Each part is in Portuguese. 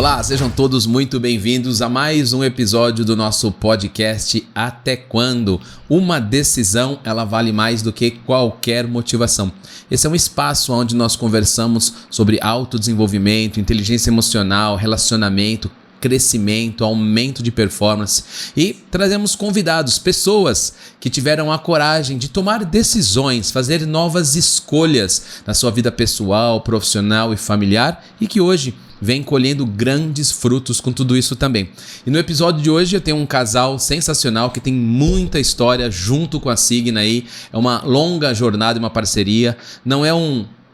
Olá, sejam todos muito bem-vindos a mais um episódio do nosso podcast Até Quando? Uma decisão, ela vale mais do que qualquer motivação. Esse é um espaço onde nós conversamos sobre autodesenvolvimento, inteligência emocional, relacionamento, crescimento, aumento de performance e trazemos convidados, pessoas que tiveram a coragem de tomar decisões, fazer novas escolhas na sua vida pessoal, profissional e familiar e que hoje vem colhendo grandes frutos com tudo isso também. E no episódio de hoje eu tenho um casal sensacional que tem muita história junto com a Signa aí, é uma longa jornada, uma parceria, não é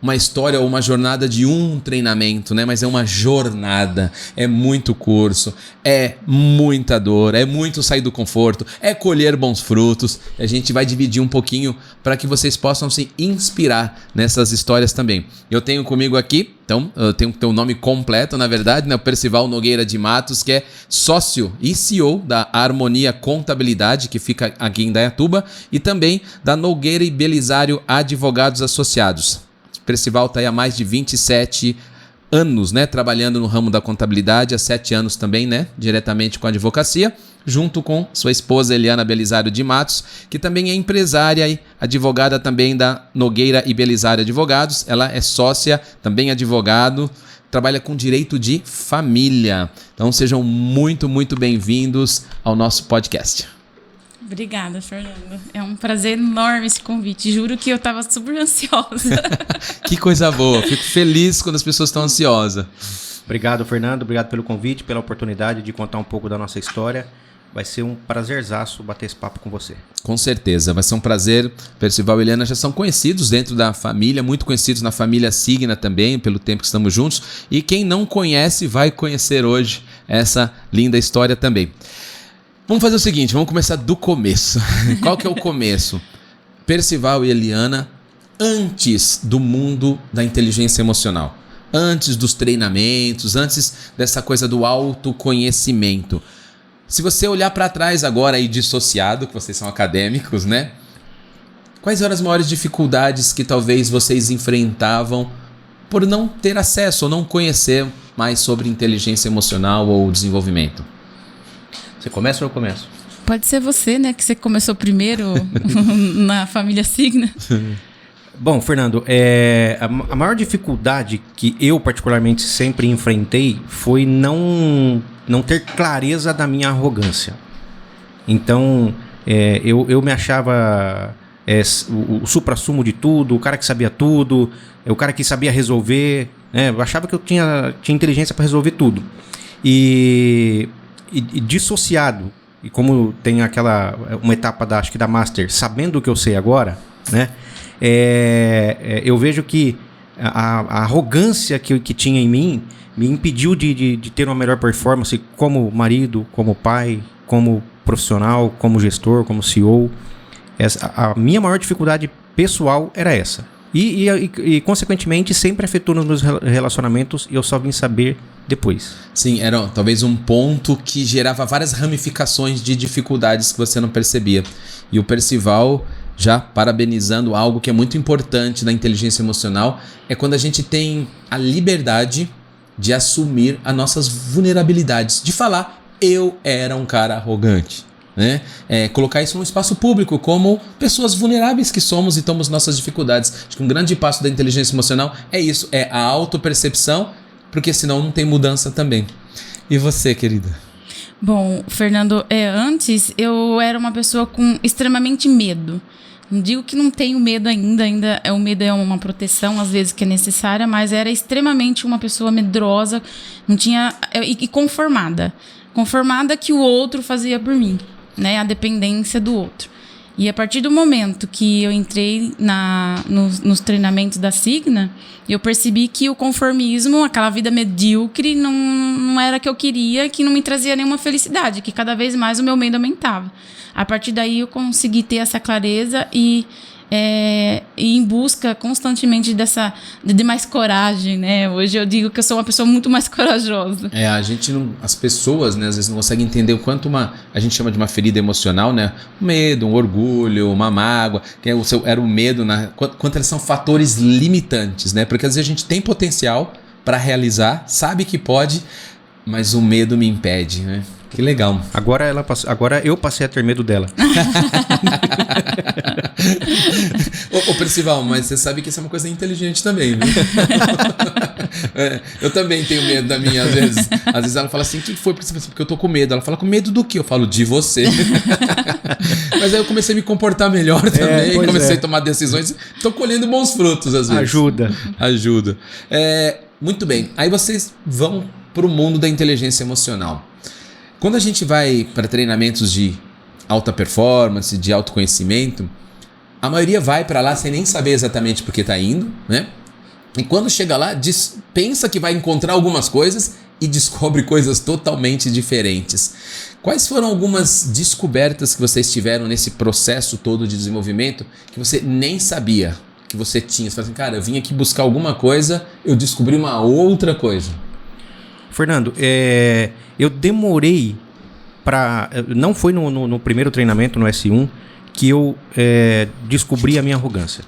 uma história ou uma jornada de um treinamento, né? Mas é uma jornada, é muito curso, é muita dor, é muito sair do conforto, é colher bons frutos. A gente vai dividir um pouquinho para que vocês possam se inspirar nessas histórias também. Eu tenho comigo aqui, então, eu tenho o nome completo, na verdade, né? O Percival Nogueira de Matos, que é sócio e CEO da Harmonia Contabilidade, que fica aqui em Indaiatuba, e também da Nogueira e Belisário Advogados Associados. Percival está aí há mais de 27 anos, né, trabalhando no ramo da contabilidade, há 7 anos também, né, diretamente com a advocacia, junto com sua esposa Eliana Belisário de Matos, que também é empresária e advogada também da Nogueira e Belisário Advogados. Ela é sócia, também advogado, trabalha com direito de família. Então sejam muito, muito bem-vindos ao nosso podcast. Obrigada, Fernando. É um prazer enorme esse convite. Juro que eu estava super ansiosa. Que coisa boa. Fico feliz quando as pessoas estão ansiosas. Obrigado, Fernando. Obrigado pelo convite, pela oportunidade de contar um pouco da nossa história. Vai ser um prazerzaço bater esse papo com você. Com certeza. Vai ser um prazer. Percival e Eliana já são conhecidos dentro da família, muito conhecidos na família Signa também, pelo tempo que estamos juntos. E quem não conhece vai conhecer hoje essa linda história também. Vamos fazer o seguinte, vamos começar do começo. Qual que é o começo? Percival e Eliana, antes do mundo da inteligência emocional, antes dos treinamentos, antes dessa coisa do autoconhecimento. Se você olhar para trás agora aí dissociado, que vocês são acadêmicos, né? Quais eram as maiores dificuldades que talvez vocês enfrentavam por não ter acesso ou não conhecer mais sobre inteligência emocional ou desenvolvimento? Você começa ou eu começo? Pode ser você, né? Que você começou primeiro na família Signa. Bom, Fernando, a maior dificuldade que eu particularmente sempre enfrentei foi não ter clareza da minha arrogância. Então, eu me achava o suprassumo de tudo, o cara que sabia tudo, o cara que sabia resolver. Eu achava que eu tinha inteligência para resolver tudo. E dissociado, e como tem uma etapa acho que da Master, sabendo o que eu sei agora, né? Eu vejo que a arrogância que tinha em mim me impediu de ter uma melhor performance como marido, como pai, como profissional, como gestor, como CEO. A minha maior dificuldade pessoal era essa. E consequentemente, sempre afetou nos meus relacionamentos e eu só vim saber depois. Sim, era talvez um ponto que gerava várias ramificações de dificuldades que você não percebia. E o Percival, já parabenizando algo que é muito importante na inteligência emocional, é quando a gente tem a liberdade de assumir as nossas vulnerabilidades, de falar, eu era um cara arrogante. Né? Colocar isso num espaço público como pessoas vulneráveis que somos e temos nossas dificuldades. Acho que um grande passo da inteligência emocional é isso, é a autopercepção, porque senão não tem mudança também. E você, querida? Bom, Fernando, antes eu era uma pessoa com extremamente medo. Não digo que não tenho medo ainda o medo é uma proteção às vezes que é necessária, mas era extremamente uma pessoa medrosa, não tinha e conformada que o outro fazia por mim, né? A dependência do outro. E a partir do momento que eu entrei nos treinamentos da Signa, eu percebi que o conformismo, aquela vida medíocre, não era o que eu queria, que não me trazia nenhuma felicidade, que cada vez mais o meu medo aumentava. A partir daí eu consegui ter essa clareza e em busca constantemente de mais coragem, né? Hoje eu digo que eu sou uma pessoa muito mais corajosa. A gente não, as pessoas, né, às vezes não conseguem entender o quanto a gente chama de uma ferida emocional, né? Um medo, um orgulho, uma mágoa, que era o medo, quanto eles são fatores limitantes, né? Porque às vezes a gente tem potencial para realizar, sabe que pode, Mas o medo me impede, né? Que legal. Agora eu passei a ter medo dela. Ô Percival, mas você sabe que isso é uma coisa inteligente também, viu? Eu também tenho medo da minha, às vezes. Às vezes ela fala assim, o que foi? Porque eu tô com medo. Ela fala, com medo do quê? Eu falo, de você. Mas aí eu comecei a me comportar melhor também, comecei a tomar decisões. Tô colhendo bons frutos, às vezes. Ajuda. Muito bem. Aí vocês vão pro mundo da inteligência emocional. Quando a gente vai para treinamentos de alta performance, de autoconhecimento, a maioria vai para lá sem nem saber exatamente por que está indo, né? E quando chega lá, pensa que vai encontrar algumas coisas e descobre coisas totalmente diferentes. Quais foram algumas descobertas que vocês tiveram nesse processo todo de desenvolvimento que você nem sabia que você tinha? Você fala assim, cara, eu vim aqui buscar alguma coisa, eu descobri uma outra coisa. Fernando, eu demorei para... Não foi no primeiro treinamento, no S1, que eu descobri a minha arrogância.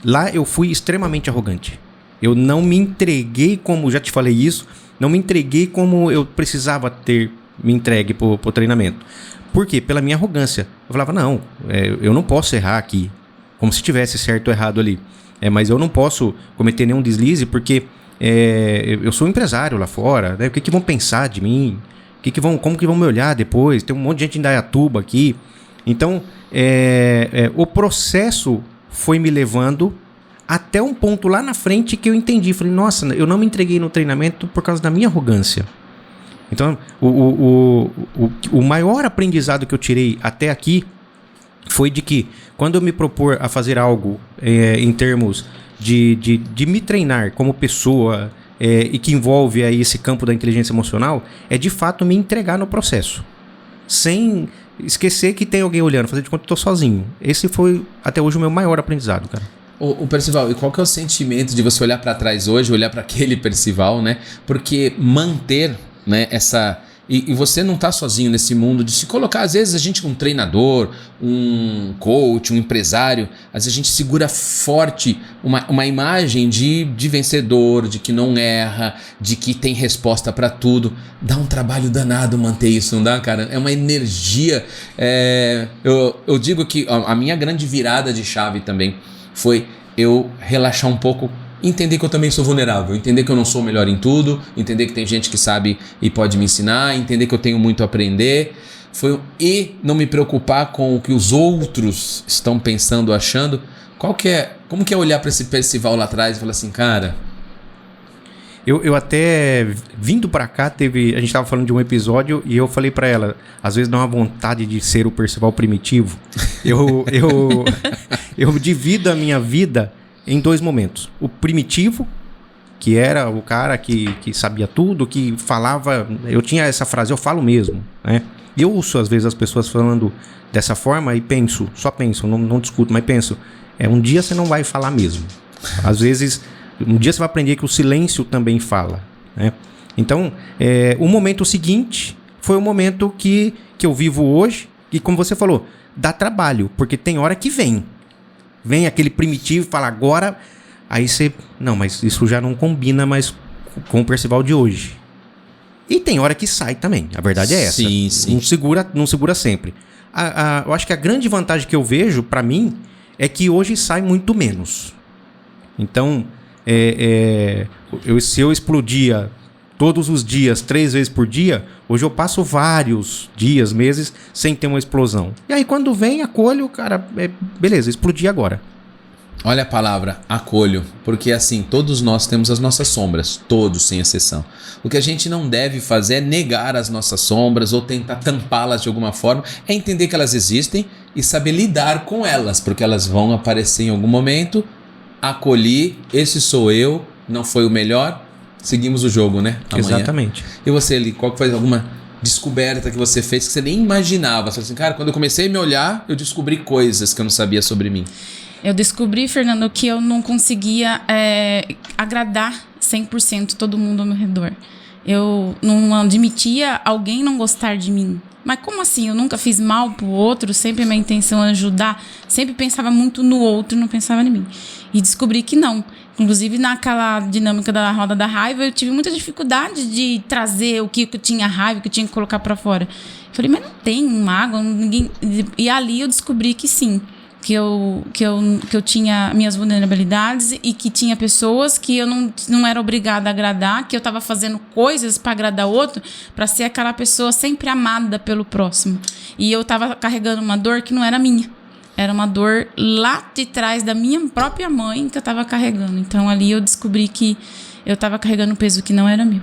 Lá eu fui extremamente arrogante. Eu não me entreguei como... Já te falei isso. Não me entreguei como eu precisava ter me entregue pro treinamento. Por quê? Pela minha arrogância. Eu falava, não, eu não posso errar aqui. Como se tivesse certo ou errado ali. Mas eu não posso cometer nenhum deslize porque... eu sou um empresário lá fora, né? O que vão pensar de mim? Como que vão me olhar depois? Tem um monte de gente em Indaiatuba aqui. Então, o processo foi me levando até um ponto lá na frente que eu entendi. Falei, nossa, eu não me entreguei no treinamento por causa da minha arrogância. Então, o maior aprendizado que eu tirei até aqui foi de que quando eu me propor a fazer algo em termos de me treinar como pessoa e que envolve aí esse campo da inteligência emocional, é de fato me entregar no processo. Sem esquecer que tem alguém olhando, fazer de conta que eu tô sozinho. Esse foi até hoje o meu maior aprendizado, cara. O Percival, e qual que é o sentimento de você olhar para trás hoje, olhar para aquele Percival, né? Porque manter, né, essa... E você não está sozinho nesse mundo de se colocar. Às vezes a gente, um treinador, um coach, um empresário, às vezes a gente segura forte uma imagem de vencedor, de que não erra, de que tem resposta para tudo. Dá um trabalho danado manter isso, não dá, cara? É uma energia. Eu digo que a minha grande virada de chave também foi eu relaxar um pouco, entender que eu também sou vulnerável, entender que eu não sou o melhor em tudo, entender que tem gente que sabe e pode me ensinar, entender que eu tenho muito a aprender, e não me preocupar com o que os outros estão pensando, achando. Como que é olhar para esse Percival lá atrás e falar assim, cara... Eu até, vindo pra cá, a gente estava falando de um episódio e eu falei pra ela, às vezes dá uma vontade de ser o Percival primitivo. Eu divido a minha vida em dois momentos. O primitivo, que era o cara que sabia tudo, que falava... Eu tinha essa frase, eu falo mesmo, né? Eu ouço às vezes as pessoas falando dessa forma e só penso, não discuto, mas penso, um dia você não vai falar mesmo. Às vezes, um dia você vai aprender que o silêncio também fala, né? Então, o momento seguinte foi o momento que eu vivo hoje, e como você falou, dá trabalho, porque tem hora que vem aquele primitivo e fala agora, aí você... Não, mas isso já não combina mais com o Percival de hoje. E tem hora que sai também, a verdade é essa. Sim, sim. Não segura sempre. Eu acho que a grande vantagem que eu vejo, pra mim, é que hoje sai muito menos. Então, se eu explodia todos os dias, 3 vezes por dia, hoje eu passo vários dias, meses, sem ter uma explosão. E aí quando vem, acolho, cara, beleza, explodi agora. Olha a palavra, acolho, porque assim, todos nós temos as nossas sombras, todos sem exceção. O que a gente não deve fazer é negar as nossas sombras ou tentar tampá-las de alguma forma, é entender que elas existem e saber lidar com elas, porque elas vão aparecer em algum momento. Acolhi, esse sou eu, não foi o melhor, seguimos o jogo, né? Amanhã. Exatamente. E você, Eli, qual que foi alguma descoberta que você fez que você nem imaginava? Você falou assim, cara, quando eu comecei a me olhar, eu descobri coisas que eu não sabia sobre mim. Eu descobri, Fernando, que eu não conseguia agradar 100% todo mundo ao meu redor. Eu não admitia alguém não gostar de mim. Mas como assim? Eu nunca fiz mal pro outro, sempre minha intenção é ajudar, sempre pensava muito no outro, não pensava em mim. E descobri que não. Inclusive, naquela dinâmica da roda da raiva, eu tive muita dificuldade de trazer o que eu tinha raiva, o que eu tinha que colocar pra fora. Falei, mas não tem mágoa, ninguém... E ali eu descobri que sim. Que eu tinha minhas vulnerabilidades e que tinha pessoas que eu não era obrigada a agradar, que eu estava fazendo coisas para agradar outro, para ser aquela pessoa sempre amada pelo próximo. E eu estava carregando uma dor que não era minha. Era uma dor lá de trás da minha própria mãe que eu estava carregando. Então ali eu descobri que eu estava carregando um peso que não era meu.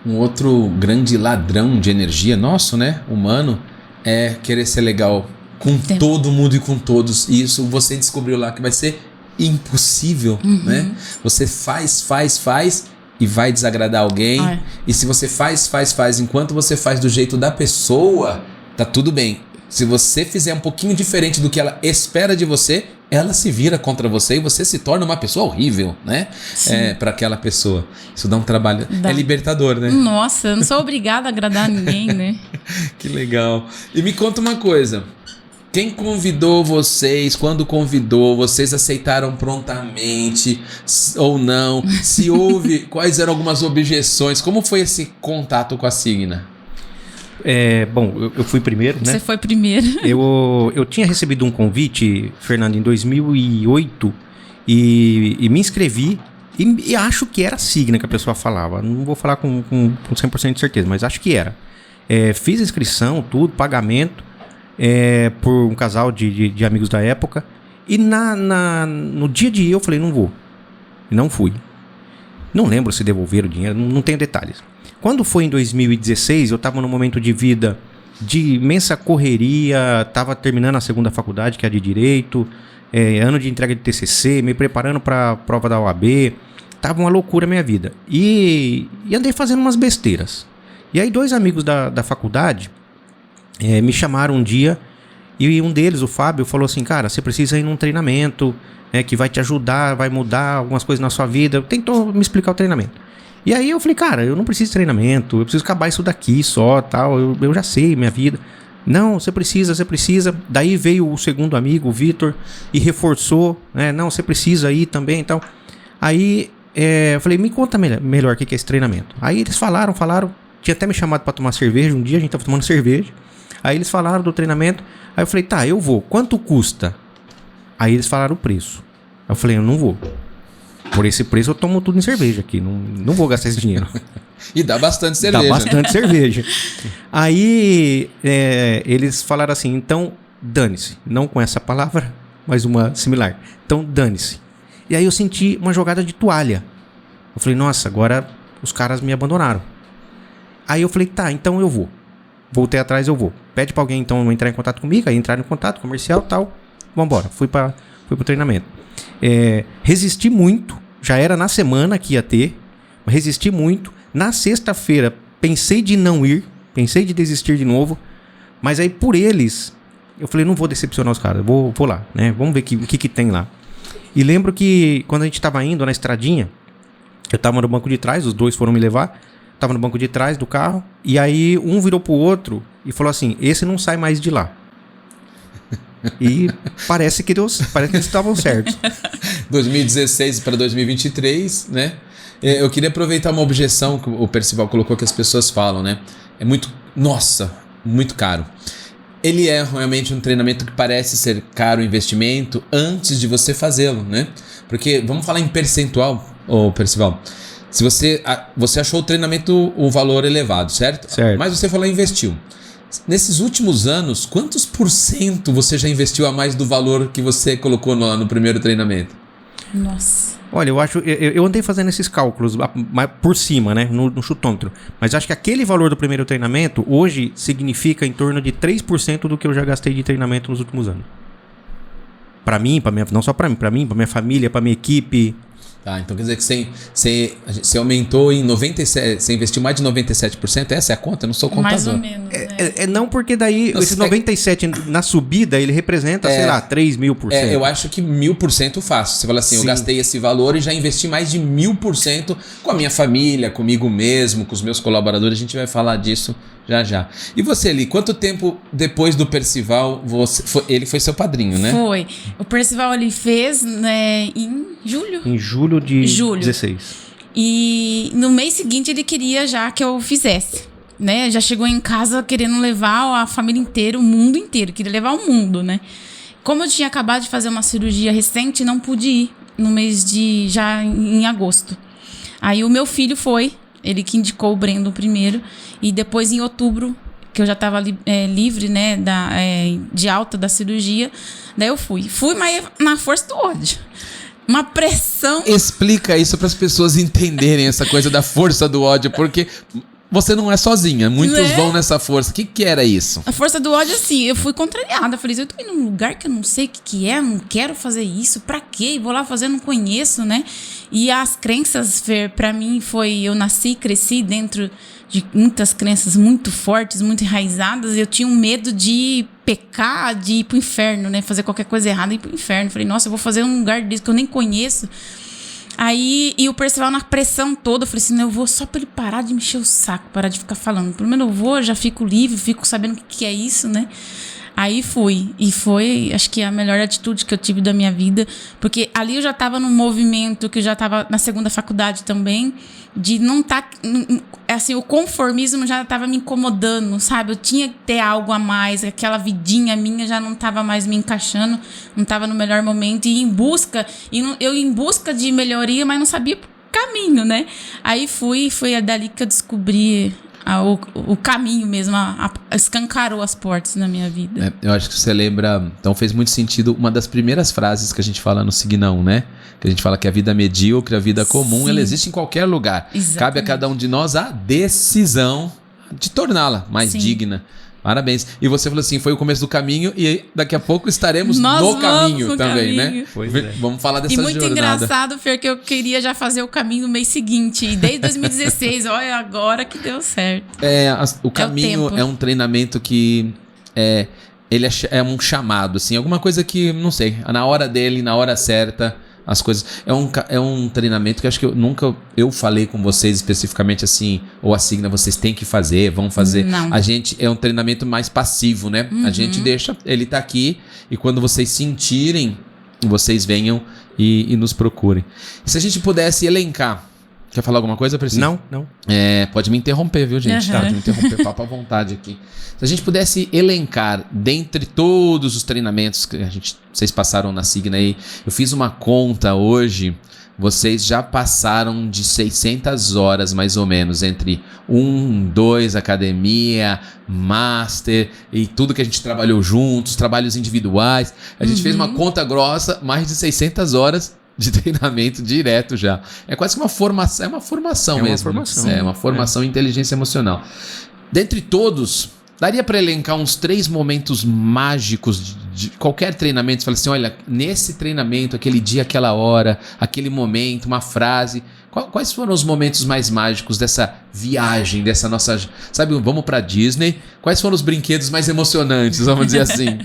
Um outro grande ladrão de energia nosso, né, humano, é querer ser legal com todo mundo e com todos. E isso você descobriu lá que vai ser impossível, né? Você faz e vai desagradar alguém. E se você faz, enquanto você faz do jeito da pessoa, tá tudo bem. Se você fizer um pouquinho diferente do que ela espera de você, ela se vira contra você e você se torna uma pessoa horrível, né? Para aquela pessoa. Isso dá um trabalho. É libertador, né? Nossa, eu não sou obrigada a agradar ninguém, né? Que legal. E me conta uma coisa. Quem convidou vocês? Quando convidou? Vocês aceitaram prontamente ou não? Se houve, quais eram algumas objeções? Como foi esse contato com a Signa? Bom, eu fui primeiro, né? Você foi primeiro. Eu tinha recebido um convite, Fernando, em 2008 e me inscrevi e acho que era a Signa que a pessoa falava. Não vou falar com 100% de certeza, mas acho que era. Fiz a inscrição, tudo, pagamento, por um casal de amigos da época. E no dia de ir eu falei, não vou. E não fui. Não lembro se devolveram o dinheiro, não tenho detalhes. Quando foi em 2016, eu estava num momento de vida de imensa correria, estava terminando a segunda faculdade, que é a de Direito, ano de entrega de TCC, me preparando para a prova da OAB, estava uma loucura a minha vida. E andei fazendo umas besteiras. E aí 2 amigos da faculdade me chamaram um dia, e um deles, o Fábio, falou assim, cara, você precisa ir num treinamento que vai te ajudar, vai mudar algumas coisas na sua vida. Tentou me explicar o treinamento. E aí eu falei, cara, eu não preciso de treinamento, eu preciso acabar isso daqui só, tal, eu já sei minha vida. Não, você precisa. Daí veio o segundo amigo, o Vitor, e reforçou, né? Não, você precisa ir também e tal. Aí eu falei, me conta melhor o que é esse treinamento. Aí eles falaram, tinha até me chamado pra tomar cerveja, um dia a gente tava tomando cerveja. Aí eles falaram do treinamento, aí eu falei, tá, eu vou, quanto custa? Aí eles falaram o preço. Aí eu falei, eu não vou. Por esse preço eu tomo tudo em cerveja aqui, não vou gastar esse dinheiro. E dá bastante cerveja. Dá bastante cerveja. Aí eles falaram assim, então dane-se. Não com essa palavra, mas uma similar. Então dane-se. E aí eu senti uma jogada de toalha. Eu falei, nossa, agora os caras me abandonaram. Aí eu falei, tá, então eu vou. Voltei atrás, eu vou. Pede pra alguém então entrar em contato comigo. Aí entraram em contato, comercial e tal. Vambora, fui pro treinamento. Resisti muito, já era na semana que ia ter, resisti muito. Na sexta-feira pensei de não ir, pensei de desistir de novo, mas aí por eles eu falei, não vou decepcionar os caras, vou lá, né? Vamos ver o que tem lá. E lembro que quando a gente tava indo na estradinha, eu tava no banco de trás, os 2 foram me levar, tava no banco de trás do carro, e aí um virou pro outro e falou assim, esse não sai mais de lá. E parece que eles estavam certos. 2016 para 2023, né? Eu queria aproveitar uma objeção que o Percival colocou, que as pessoas falam, né? É muito caro. Ele é realmente um treinamento que parece ser caro o investimento antes de você fazê-lo, né? Porque, vamos falar em percentual, Percival. Se você achou o treinamento o valor elevado, certo? Mas você falou investiu. Nesses últimos anos, quantos % você já investiu a mais do valor que você colocou no primeiro treinamento? Nossa. Olha, eu andei fazendo esses cálculos por cima, né, no chutômetro. Mas acho que aquele valor do primeiro treinamento hoje significa em torno de 3% do que eu já gastei de treinamento nos últimos anos. Pra mim, não só pra mim, pra minha família, pra minha equipe. Tá, então quer dizer que você aumentou em 97%, você investiu mais de 97%? Essa é a conta? Eu não sou contador. Mais ou menos, né? Não, porque daí esse 97% na subida, ele representa, sei lá, 3.000%. Eu acho que 1.000% fácil. Você fala assim, sim, eu gastei esse valor e já investi mais de 1.000% com a minha família, comigo mesmo, com os meus colaboradores. A gente vai falar disso já. E você, Eli, quanto tempo depois do Percival ele foi seu padrinho, né? Foi. O Percival ele fez, né, em julho. Em julho de 16. E no mês seguinte ele queria já que eu fizesse, né? Já chegou em casa querendo levar a família inteira, o mundo inteiro. Queria levar o mundo, né? Como eu tinha acabado de fazer uma cirurgia recente, não pude ir no mês de... já em agosto. Aí o meu filho foi, ele que indicou o Brandon primeiro. E depois em outubro, que eu já estava livre, né, de alta da cirurgia, daí eu fui. Fui, mas na força do ódio. Uma pressão. Explica isso para as pessoas entenderem essa coisa da força do ódio, porque você não é sozinha. Muitos vão nessa força. O que era isso? A força do ódio, assim, eu fui contrariada. Eu falei, eu tô indo num lugar que eu não sei o que é, não quero fazer isso. Pra quê? Vou lá fazer, não conheço, né? E as crenças, Fer, pra mim foi... Eu nasci e cresci dentro de muitas crenças muito fortes, muito enraizadas. Eu tinha um medo de pecar, de ir pro inferno, né? Fazer qualquer coisa errada e ir pro inferno. Falei, nossa, eu vou fazer um lugar desse que eu nem conheço. Aí, e o Percival na pressão toda, eu falei assim, não, eu vou só pra ele parar de me encher o saco, parar de ficar falando. Pelo menos eu vou, já fico livre, fico sabendo o que é isso, né? Aí fui. E foi, acho que a melhor atitude que eu tive da minha vida. Porque ali eu já tava num movimento, que eu já tava na segunda faculdade também, de não tá... Assim, o conformismo já tava me incomodando, sabe? Eu tinha que ter algo a mais, aquela vidinha minha já não tava mais me encaixando, não tava no melhor momento. E eu em busca de melhoria, mas não sabia o caminho, né? Aí foi dali que eu descobri... O caminho mesmo, escancarou as portas na minha vida. Eu acho que você lembra... Então fez muito sentido uma das primeiras frases que a gente fala no Signão, né? Que a gente fala que a vida medíocre, a vida comum, sim, ela existe em qualquer lugar. Exatamente. Cabe a cada um de nós a decisão de torná-la mais sim, digna. Parabéns. E você falou assim, foi o começo do caminho e daqui a pouco estaremos no caminho também, né? Pois é. Vamos falar dessa jornada. E muito engraçado, Fer, que eu queria já fazer o caminho no mês seguinte. E desde 2016, olha, agora que deu certo. O caminho é um treinamento que ele é um chamado, assim, alguma coisa que, não sei, na hora dele, na hora certa, as coisas. É um treinamento que acho que eu falei com vocês especificamente assim, ou a Signa, vocês têm que fazer, vão fazer. Não. A gente é um treinamento mais passivo, né? A gente deixa, ele tá aqui, e quando vocês sentirem, vocês venham e nos procurem. E se a gente pudesse elencar, quer falar alguma coisa, Priscila? Não. Pode me interromper, viu, gente? Uhum. Pode me interromper, papo à vontade aqui. Se a gente pudesse elencar, dentre todos os treinamentos que vocês passaram na Signa aí, eu fiz uma conta hoje, vocês já passaram de 600 horas, mais ou menos, entre 2, academia, master e tudo que a gente trabalhou juntos, trabalhos individuais. A gente fez uma conta grossa, mais de 600 horas de treinamento direto já. É quase que uma formação, é uma formação mesmo. Formação. É uma formação em inteligência emocional. Dentre todos, daria para elencar uns 3 momentos mágicos de qualquer treinamento. Você fala assim, olha, nesse treinamento, aquele dia, aquela hora, aquele momento, uma frase. Quais foram os momentos mais mágicos dessa viagem, dessa nossa... Sabe, vamos para Disney. Quais foram os brinquedos mais emocionantes, vamos dizer assim?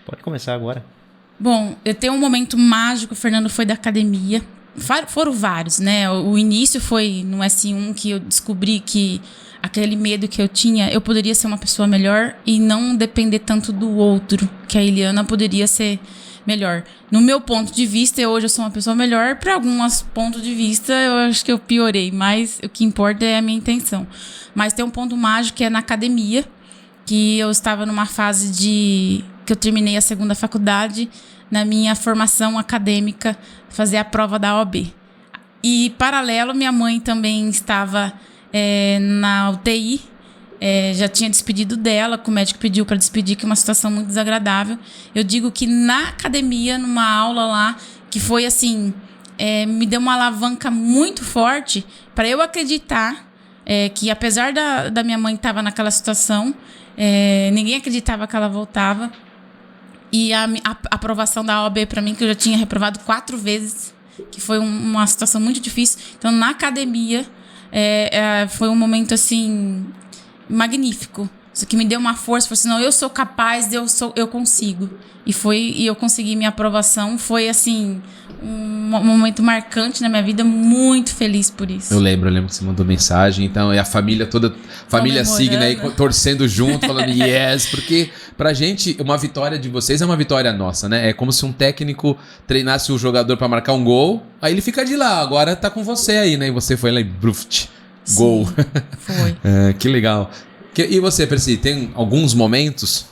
Pode começar agora. Bom, eu tenho um momento mágico, Fernando, foi da academia. Foram vários, né? O início foi no S1 que eu descobri que aquele medo que eu tinha, eu poderia ser uma pessoa melhor e não depender tanto do outro, que a Eliana poderia ser melhor. No meu ponto de vista, hoje eu sou uma pessoa melhor, para alguns pontos de vista eu acho que eu piorei, mas o que importa é a minha intenção. Mas tem um ponto mágico que é na academia, que eu estava numa fase que eu terminei a segunda faculdade, na minha formação acadêmica, fazer a prova da OAB. E, paralelo, minha mãe também estava na UTI, já tinha despedido dela, que o médico pediu para despedir, que é uma situação muito desagradável. Eu digo que na academia, numa aula lá, que foi assim, me deu uma alavanca muito forte para eu acreditar que, apesar da minha mãe estar naquela situação, ninguém acreditava que ela voltava. E a aprovação da OAB para mim, que eu já tinha reprovado 4 vezes, que foi uma situação muito difícil. Então, na academia, foi um momento, assim, magnífico. Isso que me deu uma força, falou assim, não, eu sou capaz, eu consigo. E eu consegui minha aprovação, foi assim, um momento marcante na minha vida, muito feliz por isso. Eu lembro que você mandou mensagem, então, e a família toda, família Signa aí, torcendo junto, falando yes, porque pra gente, uma vitória de vocês é uma vitória nossa, né? É como se um técnico treinasse o jogador pra marcar um gol, aí ele fica de lá, agora tá com você aí, né? E você foi lá e bruft, gol. Foi. Que legal. E você, Percy, tem alguns momentos?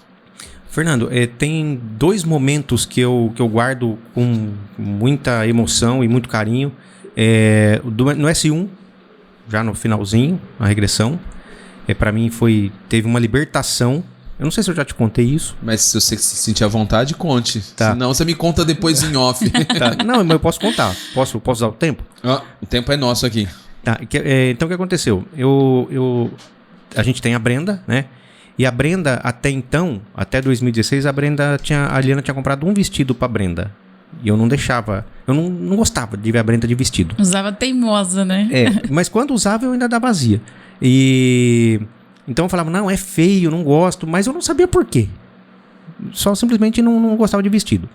Fernando, tem 2 momentos que eu guardo com muita emoção e muito carinho. No S1, já no finalzinho, na regressão, pra mim teve uma libertação. Eu não sei se eu já te contei isso. Mas se você se sentir à vontade, conte. Tá. Senão você me conta depois em off. Tá. Não, mas eu posso contar. Posso usar o tempo? O tempo é nosso aqui. Tá. Então o que aconteceu? A gente tem a Brenda, né? E a Brenda, até 2016, a Liana tinha comprado um vestido pra Brenda. E eu não deixava, eu não gostava de ver a Brenda de vestido. Usava teimosa, né? Mas quando usava eu ainda dava vazia. Então eu falava, não, é feio, não gosto, mas eu não sabia por quê. Só simplesmente não gostava de vestido.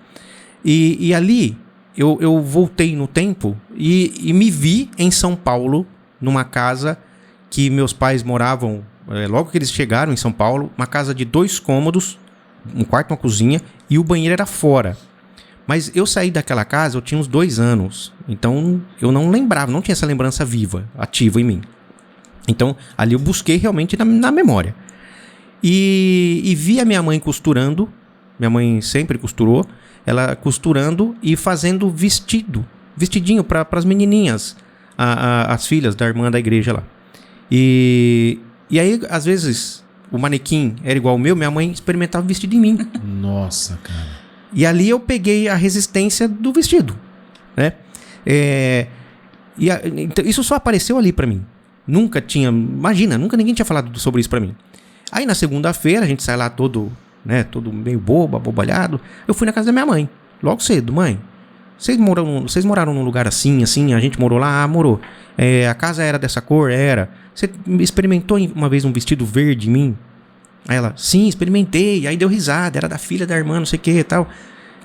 E ali eu voltei no tempo e me vi em São Paulo, numa casa que meus pais moravam, logo que eles chegaram em São Paulo, uma casa de 2 cômodos, um quarto, uma cozinha, e o banheiro era fora. Mas eu saí daquela casa, eu tinha uns 2 anos, então eu não lembrava, não tinha essa lembrança viva, ativa em mim. Então ali eu busquei realmente na memória. E vi a minha mãe costurando, minha mãe sempre costurou, ela costurando e fazendo vestidinho para as menininhas, as filhas da irmã da igreja lá. E aí, às vezes, o manequim era igual ao meu, minha mãe experimentava o vestido em mim. Nossa, cara. E ali eu peguei a resistência do vestido, né? Então, isso só apareceu ali pra mim. Nunca ninguém tinha falado sobre isso pra mim. Aí na segunda-feira, a gente sai lá todo meio bobo, abobalhado. Eu fui na casa da minha mãe, logo cedo. Mãe, vocês moraram num lugar assim, a gente morou lá? Morou. A casa era dessa cor? Era. Você experimentou uma vez um vestido verde em mim? Aí ela, sim, experimentei. Aí deu risada, era da filha da irmã, não sei o que e tal.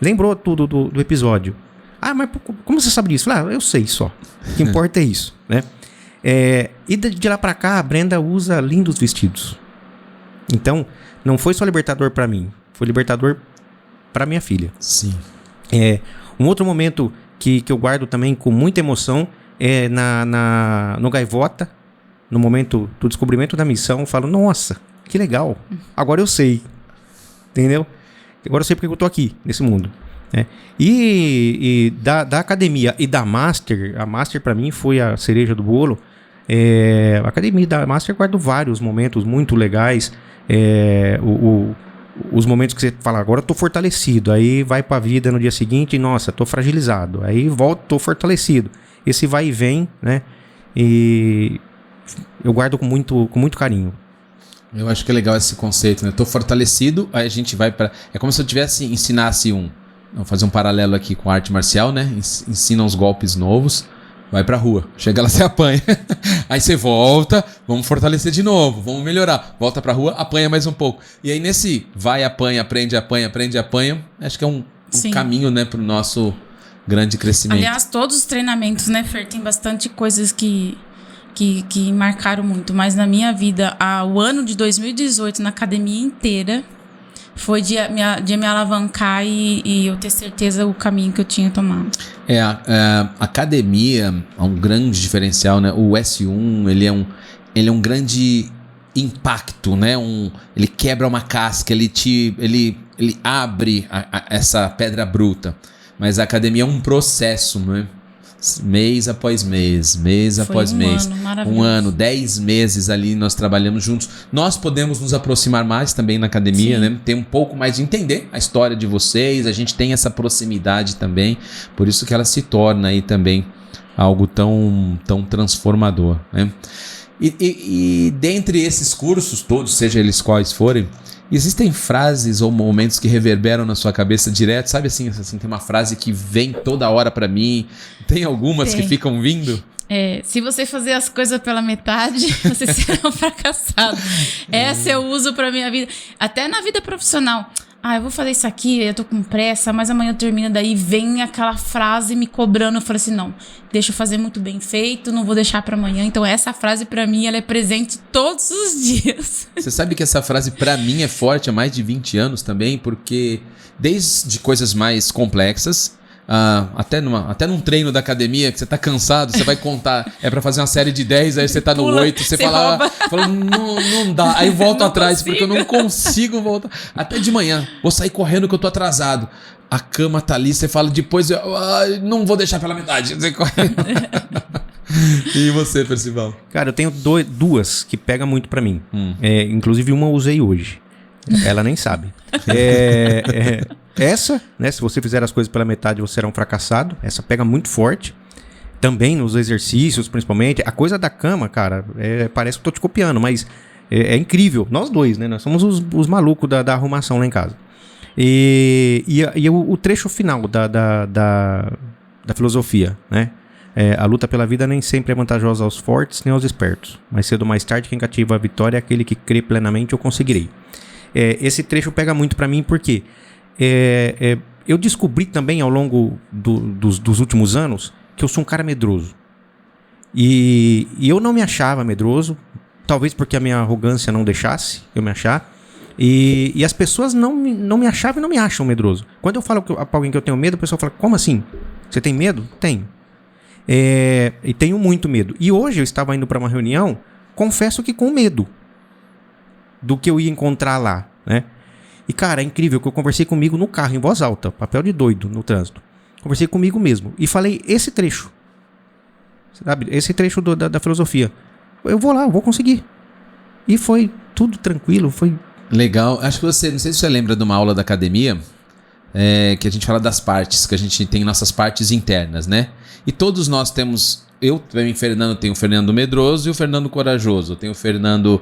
Lembrou tudo do episódio. Ah, mas como você sabe disso? Eu sei só. O que importa é isso, né? E de lá pra cá, a Brenda usa lindos vestidos. Então, não foi só libertador pra mim, foi libertador pra minha filha. Sim. Um outro momento que eu guardo também com muita emoção é no Gaivota, no momento do descobrimento da missão. Eu falo, nossa, que legal, agora eu sei, entendeu? Agora eu sei porque eu tô aqui, nesse mundo. E da academia e da Master, a Master pra mim foi a cereja do bolo. A academia da Master guardo vários momentos muito legais. Os momentos que você fala, agora eu tô fortalecido, aí vai pra vida no dia seguinte, nossa, tô fragilizado, aí volto, tô fortalecido. Esse vai e vem, né? E eu guardo com muito carinho. Eu acho que é legal esse conceito, né? Tô fortalecido, aí a gente vai pra... É como se eu ensinasse Vou fazer um paralelo aqui com a arte marcial, né? Ensina uns golpes novos, vai pra rua. Chega lá, você apanha. Aí você volta, vamos fortalecer de novo, vamos melhorar. Volta pra rua, apanha mais um pouco. E aí nesse vai, apanha, aprende, apanha, acho que é um caminho, né, pro nosso grande crescimento. Aliás, todos os treinamentos, né, Fer, tem bastante coisas que marcaram muito. Mas na minha vida, o ano de 2018, na academia inteira, foi de me alavancar e eu ter certeza do caminho que eu tinha tomado. A academia é um grande diferencial, né? O S1, ele é um grande impacto, né? Ele quebra uma casca, ele abre essa pedra bruta. Mas a academia é um processo, né? Mês após mês, após mês. Um ano, 10 meses ali nós trabalhamos juntos. Nós podemos nos aproximar mais também na academia, né? Ter um pouco mais de entender a história de vocês. A gente tem essa proximidade também. Por isso que ela se torna aí também algo tão transformador, né? E dentre esses cursos todos, seja eles quais forem, existem frases ou momentos que reverberam na sua cabeça direto? Sabe assim, tem uma frase que vem toda hora pra mim? Tem algumas que ficam vindo? Se você fazer as coisas pela metade, você será um fracassado. Essa eu uso pra minha vida. Até na vida profissional. Eu vou fazer isso aqui, eu tô com pressa, mas amanhã eu termino. Daí vem aquela frase me cobrando. Eu falo assim, não, deixa eu fazer muito bem feito, não vou deixar pra amanhã. Então essa frase pra mim, ela é presente todos os dias. Você sabe que essa frase pra mim é forte há mais de 20 anos também, porque desde coisas mais complexas, até num treino da academia, que você tá cansado, você vai contar, é pra fazer uma série de 10, aí você tá no 8, você fala, não dá, aí volto atrás, porque eu não consigo voltar. Até de manhã, vou sair correndo que eu tô atrasado. A cama tá ali, você fala depois, não vou deixar pela metade, você corre. E você, Percival? Cara, eu tenho duas que pegam muito pra mim. Inclusive uma eu usei hoje. Ela nem sabe. Essa, né? Se você fizer as coisas pela metade, você será um fracassado. Essa pega muito forte. Também nos exercícios, principalmente. A coisa da cama, cara, parece que eu tô te copiando, mas é incrível. Nós dois, né? Nós somos os malucos da arrumação lá em casa. E o trecho final da filosofia, né? A luta pela vida nem sempre é vantajosa aos fortes nem aos espertos. Mas cedo ou mais tarde, quem cativa a vitória é aquele que crê plenamente, eu conseguirei. Esse trecho pega muito pra mim porque eu descobri também ao longo dos últimos anos que eu sou um cara medroso. E eu não me achava medroso, talvez porque a minha arrogância não deixasse eu me achar. E as pessoas não me achavam e não me acham medroso. Quando eu falo pra alguém que eu tenho medo, a pessoa fala, como assim? Você tem medo? Tenho. E tenho muito medo. E hoje eu estava indo para uma reunião, confesso que com medo do que eu ia encontrar lá, né? E, cara, é incrível que eu conversei comigo no carro, em voz alta, papel de doido no trânsito. Conversei comigo mesmo e falei esse trecho, sabe? Esse trecho da filosofia. Eu vou lá, eu vou conseguir. E foi tudo tranquilo, foi... Legal. Acho que não sei se você lembra de uma aula da academia, que a gente fala das partes, que a gente tem nossas partes internas, né? E todos nós temos... Eu também, Fernando, tenho o Fernando medroso e o Fernando corajoso. Eu tenho o Fernando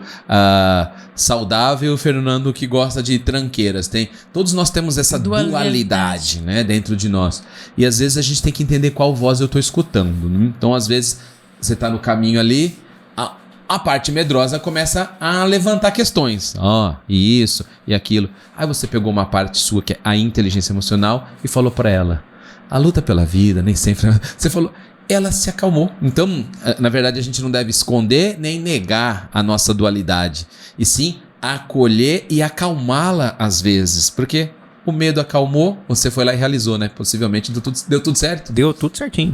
saudável e o Fernando que gosta de tranqueiras. Todos nós temos essa dualidade, né, dentro de nós. E às vezes a gente tem que entender qual voz eu estou escutando, né? Então, às vezes, você está no caminho ali, a parte medrosa começa a levantar questões. Isso e aquilo. Aí você pegou uma parte sua, que é a inteligência emocional, e falou para ela, a luta pela vida, nem sempre... Você falou... Ela se acalmou. Então, na verdade, a gente não deve esconder nem negar a nossa dualidade, e sim acolher e acalmá-la às vezes, porque o medo acalmou, você foi lá e realizou, né? Possivelmente deu tudo certo. Deu tudo certinho.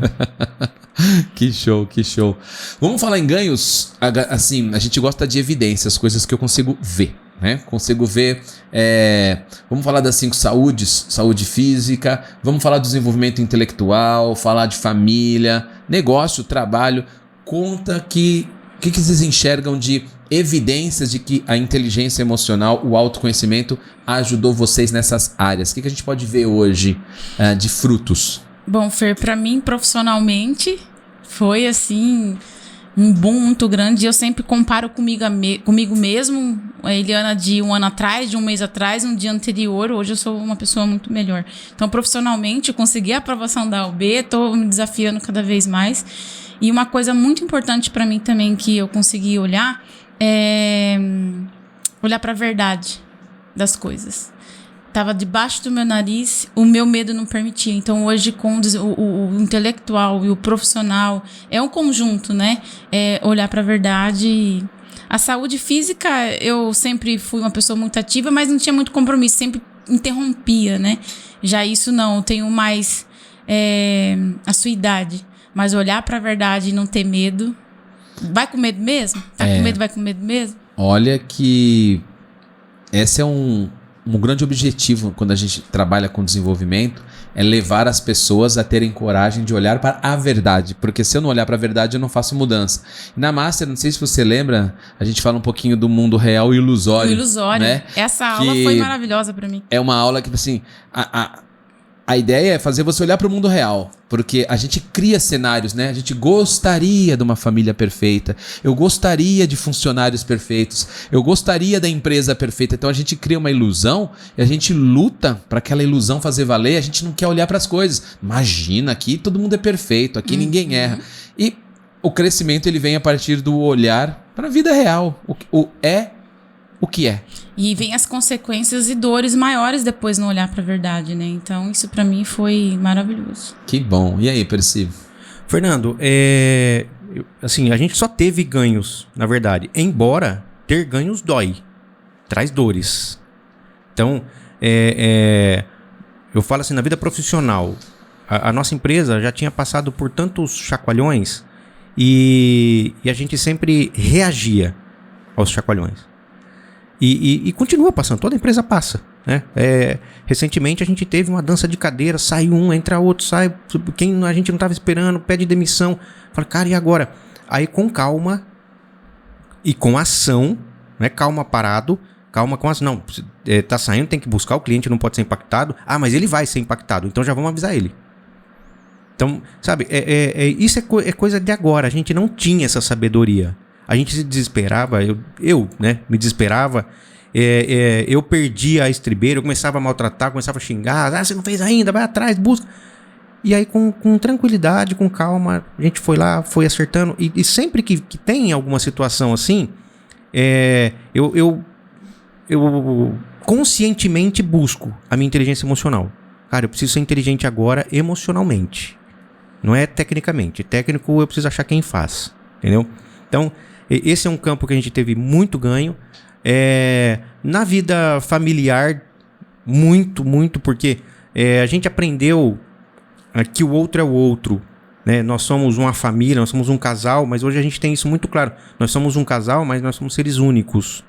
Que show, que show. Vamos falar em ganhos? Assim, a gente gosta de evidências, coisas que eu consigo ver, né? Consigo ver, vamos falar das 5 saúdes, saúde física, vamos falar do desenvolvimento intelectual, falar de família, negócio, trabalho. Conta que vocês enxergam de evidências de que a inteligência emocional, o autoconhecimento ajudou vocês nessas áreas. O que a gente pode ver hoje de frutos? Bom, Fer, pra mim, profissionalmente, foi assim... um boom muito grande. Eu sempre comparo comigo mesmo, a Eliana de um ano atrás, de um mês atrás, um dia anterior. Hoje eu sou uma pessoa muito melhor. Então, profissionalmente, eu consegui a aprovação da UB, estou me desafiando cada vez mais. E uma coisa muito importante para mim também que eu consegui olhar é olhar para a verdade das coisas. Estava debaixo do meu nariz, o meu medo não permitia. Então, hoje, com o intelectual e o profissional, é um conjunto, né? Olhar para a verdade. A saúde física, eu sempre fui uma pessoa muito ativa, mas não tinha muito compromisso, sempre interrompia, né? Já isso não, eu tenho mais a sua idade. Mas olhar para a verdade e não ter medo. Vai com medo mesmo? Tá com medo, vai com medo mesmo? Olha que esse é um grande objetivo quando a gente trabalha com desenvolvimento, é levar as pessoas a terem coragem de olhar para a verdade, porque se eu não olhar para a verdade eu não faço mudança. E na Master, não sei se você lembra, a gente fala um pouquinho do mundo real e ilusório. O ilusório, né? Essa aula foi maravilhosa para mim. É uma aula que, assim, a ideia é fazer você olhar para o mundo real, porque a gente cria cenários, né? A gente gostaria de uma família perfeita, eu gostaria de funcionários perfeitos, eu gostaria da empresa perfeita. Então a gente cria uma ilusão e a gente luta para aquela ilusão fazer valer. A gente não quer olhar para as coisas. Imagina, aqui todo mundo é perfeito, aqui ninguém erra. E o crescimento ele vem a partir do olhar para a vida real. O que é. E vem as consequências e dores maiores depois no olhar para a verdade, né? Então, isso para mim foi maravilhoso. Que bom. E aí, Percy? Fernando, assim, a gente só teve ganhos, na verdade. Embora ter ganhos dói. Traz dores. Então, eu falo assim, na vida profissional, a nossa empresa já tinha passado por tantos chacoalhões e a gente sempre reagia aos chacoalhões. E continua passando, toda empresa passa, né? Recentemente a gente teve uma dança de cadeira, sai um, entra outro, sai quem a gente não estava esperando, pede demissão. Fala, cara, e agora? Aí com calma e com ação, não é calma parado, calma com ação. Não, tá saindo, tem que buscar, o cliente não pode ser impactado. Ah, mas ele vai ser impactado, então já vamos avisar ele. Então, sabe, isso é coisa de agora, a gente não tinha essa sabedoria. A gente se desesperava, eu me desesperava, eu perdia a estribeira, eu começava a maltratar, começava a xingar, você não fez ainda, vai atrás, busca. E aí com tranquilidade, com calma, a gente foi lá, foi acertando, e sempre que tem alguma situação assim, eu conscientemente busco a minha inteligência emocional. Cara, eu preciso ser inteligente agora emocionalmente, não é tecnicamente. Técnico eu preciso achar quem faz, entendeu? Então, esse é um campo que a gente teve muito ganho. Na vida familiar, muito, porque a gente aprendeu que o outro é o outro, né? Nós somos uma família, nós somos um casal, mas hoje a gente tem isso muito claro. Nós somos um casal, mas nós somos seres únicos,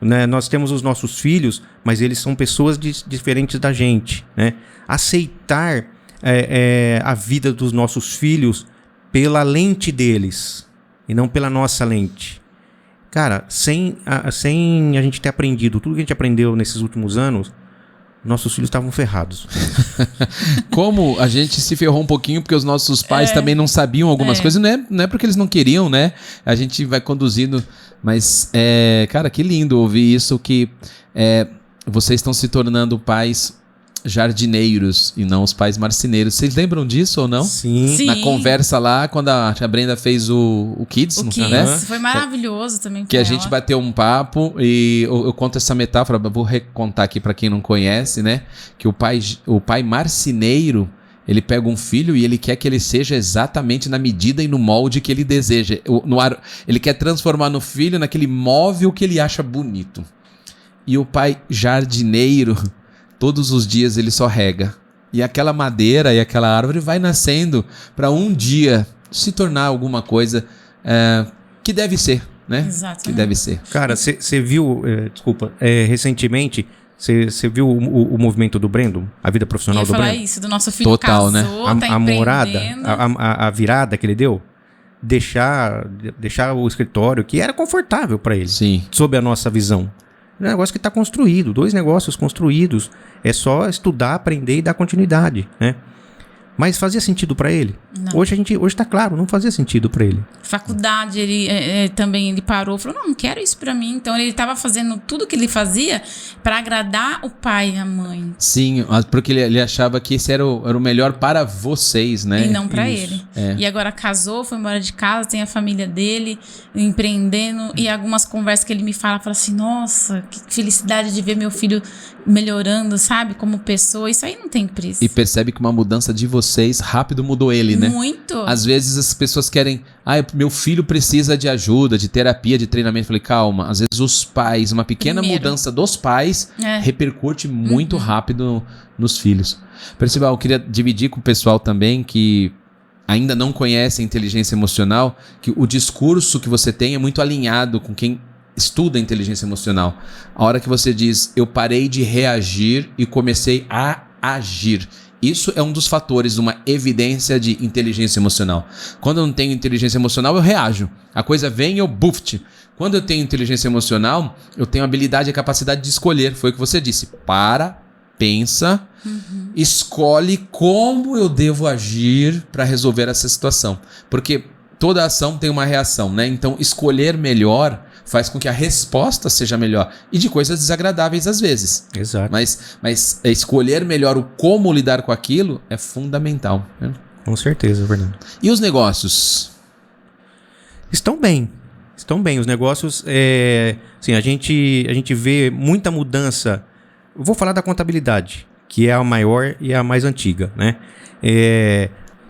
né? Nós temos os nossos filhos, mas eles são pessoas diferentes da gente, né? Aceitar a vida dos nossos filhos pela lente deles e não pela nossa lente. Cara, sem a gente ter aprendido tudo que a gente aprendeu nesses últimos anos, nossos filhos estavam ferrados. Como a gente se ferrou um pouquinho porque os nossos pais também não sabiam algumas coisas, não é porque eles não queriam, né? A gente vai conduzindo, mas, cara, que lindo ouvir isso, que vocês estão se tornando pais jardineiros e não os pais marceneiros. Vocês lembram disso ou não? Sim. Na conversa lá, quando a Brenda fez o Kids, né? Foi maravilhoso também. Que a gente bateu um papo e eu conto essa metáfora, vou recontar aqui para quem não conhece, né? Que o pai marceneiro, ele pega um filho e ele quer que ele seja exatamente na medida e no molde que ele deseja. Ele quer transformar no filho naquele móvel que ele acha bonito. E o pai jardineiro, todos os dias ele só rega. E aquela madeira e aquela árvore vai nascendo para um dia se tornar alguma coisa que deve ser, né? Exatamente. Que deve ser. Cara, você viu, recentemente, você viu o movimento do Brendo? A vida profissional do Brendo? Eu ia falar isso, do nosso filho Total, casou, né? tá A morada, empreendendo. a virada que ele deu, deixar o escritório, que era confortável para ele, Sim. sob a nossa visão. É um negócio que está construído, 2 negócios construídos. É só estudar, aprender e dar continuidade, né? Mas fazia sentido para ele? Não. Hoje está claro, não fazia sentido para ele. Faculdade, ele também ele parou, falou, não quero isso pra mim. Então ele estava fazendo tudo que ele fazia para agradar o pai e a mãe. Sim, porque ele achava que esse era o melhor para vocês, né? E não pra Isso. ele. E agora casou, foi embora de casa, tem a família dele, empreendendo. E algumas conversas que ele me fala assim, nossa, que felicidade de ver meu filho melhorando, sabe? Como pessoa. Isso aí não tem preço. E percebe que uma mudança de vocês rápido mudou ele, né? Muito. Às vezes as pessoas querem, meu filho precisa de ajuda, de terapia, de treinamento. Eu falei, calma, às vezes os pais, uma pequena mudança dos pais repercute muito rápido nos filhos. Percebam, eu queria dividir com o pessoal também que ainda não conhece a inteligência emocional, que o discurso que você tem é muito alinhado com quem estuda a inteligência emocional. A hora que você diz, eu parei de reagir e comecei a agir. Isso é um dos fatores de uma evidência de inteligência emocional. Quando eu não tenho inteligência emocional, eu reajo. A coisa vem, eu buft. Quando eu tenho inteligência emocional, eu tenho a habilidade e a capacidade de escolher. Foi o que você disse. Pensa, escolhe como eu devo agir para resolver essa situação. Porque toda ação tem uma reação, né? Então, escolher melhor faz com que a resposta seja melhor. E de coisas desagradáveis às vezes. Exato. Mas escolher melhor o como lidar com aquilo é fundamental, né? Com certeza, Fernando. E os negócios? Estão bem. Os negócios, assim, a gente vê muita mudança. Eu vou falar da contabilidade, que é a maior e a mais antiga, né?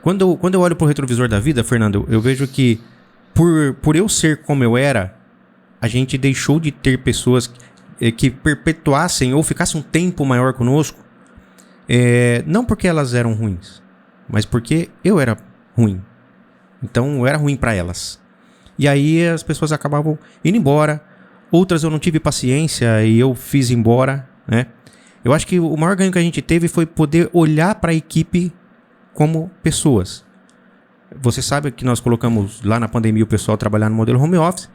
Quando eu olho pro retrovisor da vida, Fernando, eu vejo que por eu ser como eu era, a gente deixou de ter pessoas que perpetuassem ou ficassem um tempo maior conosco, não porque elas eram ruins, mas porque eu era ruim. Então eu era ruim para elas. E aí as pessoas acabavam indo embora. Outras eu não tive paciência e eu fiz embora, né? Eu acho que o maior ganho que a gente teve foi poder olhar para a equipe como pessoas. Você sabe que nós colocamos lá na pandemia o pessoal trabalhar no modelo home office.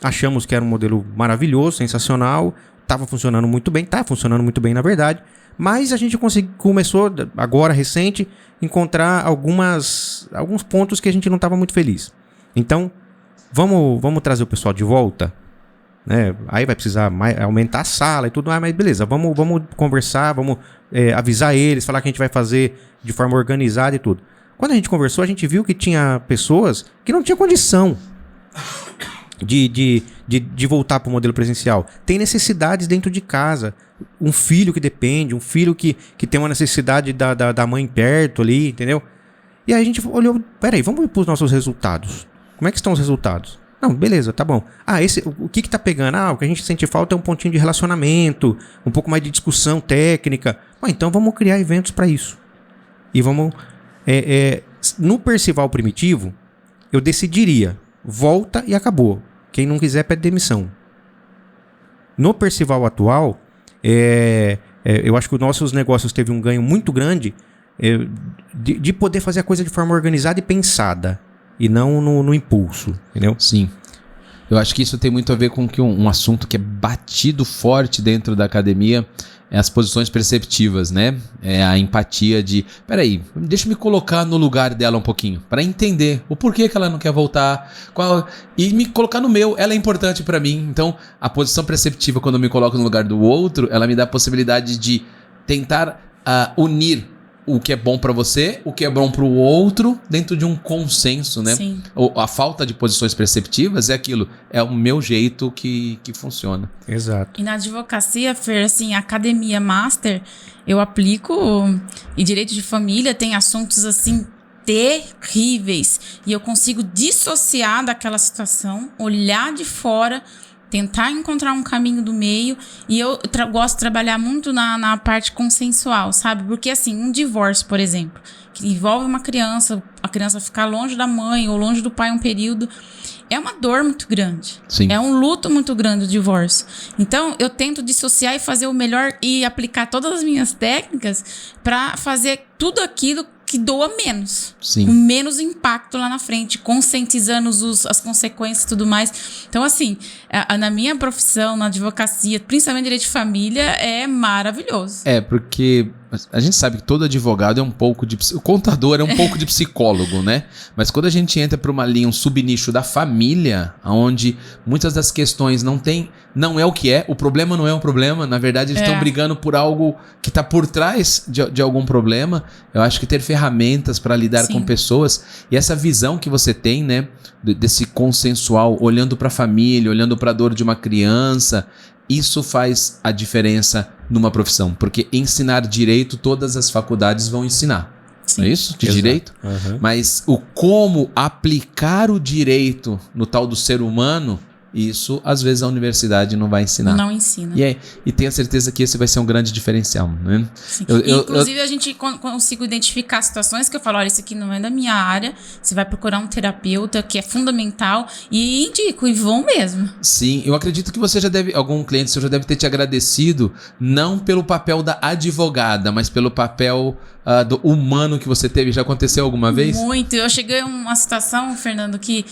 Achamos que era um modelo maravilhoso, sensacional. Estava funcionando muito bem. Está funcionando muito bem, na verdade. Mas a gente começou, agora recente, encontrar alguns pontos que a gente não estava muito feliz. Então, vamos trazer o pessoal de volta, né? Aí vai precisar aumentar a sala e tudo mais, mas beleza, vamos conversar, vamos avisar eles, falar que a gente vai fazer de forma organizada e tudo. Quando a gente conversou, a gente viu que tinha pessoas que não tinham condição de voltar para o modelo presencial. Tem necessidades dentro de casa. Um filho que depende, um filho que tem uma necessidade da mãe perto ali, entendeu? E aí a gente olhou, peraí, vamos para os nossos resultados. Como é que estão os resultados? Não, beleza, tá bom. O que tá pegando? O que a gente sente falta é um pontinho de relacionamento, um pouco mais de discussão técnica. Então vamos criar eventos para isso. E vamos... no Percival primitivo, eu decidiria, volta e acabou. Quem não quiser pede demissão. No Percival atual, eu acho que os nossos negócios teve um ganho muito grande de poder fazer a coisa de forma organizada e pensada. E não no impulso, entendeu? Sim. Eu acho que isso tem muito a ver com que um assunto que é batido forte dentro da academia é as posições perceptivas, né? É a empatia de... Peraí, deixa eu me colocar no lugar dela um pouquinho, para entender o porquê que ela não quer voltar, e me colocar no meu. Ela é importante para mim. Então, a posição perceptiva, quando eu me coloco no lugar do outro, ela me dá a possibilidade de tentar unir o que é bom pra você, o que é bom pro outro, dentro de um consenso, né? Sim. A falta de posições perceptivas é aquilo, é o meu jeito que funciona. Exato. E na advocacia, Fer, assim, academia master, eu aplico, e direito de família tem assuntos, assim, terríveis. E eu consigo dissociar daquela situação, olhar de fora, tentar encontrar um caminho do meio. E eu gosto de trabalhar muito na parte consensual, sabe? Porque, assim, um divórcio, por exemplo, que envolve uma criança, a criança ficar longe da mãe ou longe do pai um período, é uma dor muito grande. Sim. É um luto muito grande o divórcio. Então, eu tento dissociar e fazer o melhor e aplicar todas as minhas técnicas para fazer tudo aquilo que doa menos. Sim. Com menos impacto lá na frente, conscientizando as consequências e tudo mais. Então, assim, na minha profissão, na advocacia, principalmente direito de família, é maravilhoso. Porque a gente sabe que todo advogado é um pouco de... O contador é um pouco de psicólogo, né? Mas quando a gente entra para uma linha, um subnicho da família, onde muitas das questões não é o que é, o problema não é um problema, na verdade eles estão brigando por algo que está por trás de algum problema. Eu acho que ter ferramentas para lidar com pessoas e essa visão que você tem, né, desse consensual, olhando para a família, olhando para a dor de uma criança, isso faz a diferença numa profissão, porque ensinar direito todas as faculdades vão ensinar. Sim. Não é isso? De Exato. Direito. Uhum. Mas o como aplicar o direito no tal do ser humano, isso às vezes a universidade não vai ensinar. Não ensina. E tenha certeza que esse vai ser um grande diferencial, né? Inclusive a gente consigo identificar situações que eu falo, olha, isso aqui não é da minha área, você vai procurar um terapeuta que é fundamental e indico, e vão mesmo. Sim, eu acredito que algum cliente seu já deve ter te agradecido, não pelo papel da advogada, mas pelo papel do humano que você teve. Já aconteceu alguma vez? Muito. Eu cheguei a uma situação, Fernando, que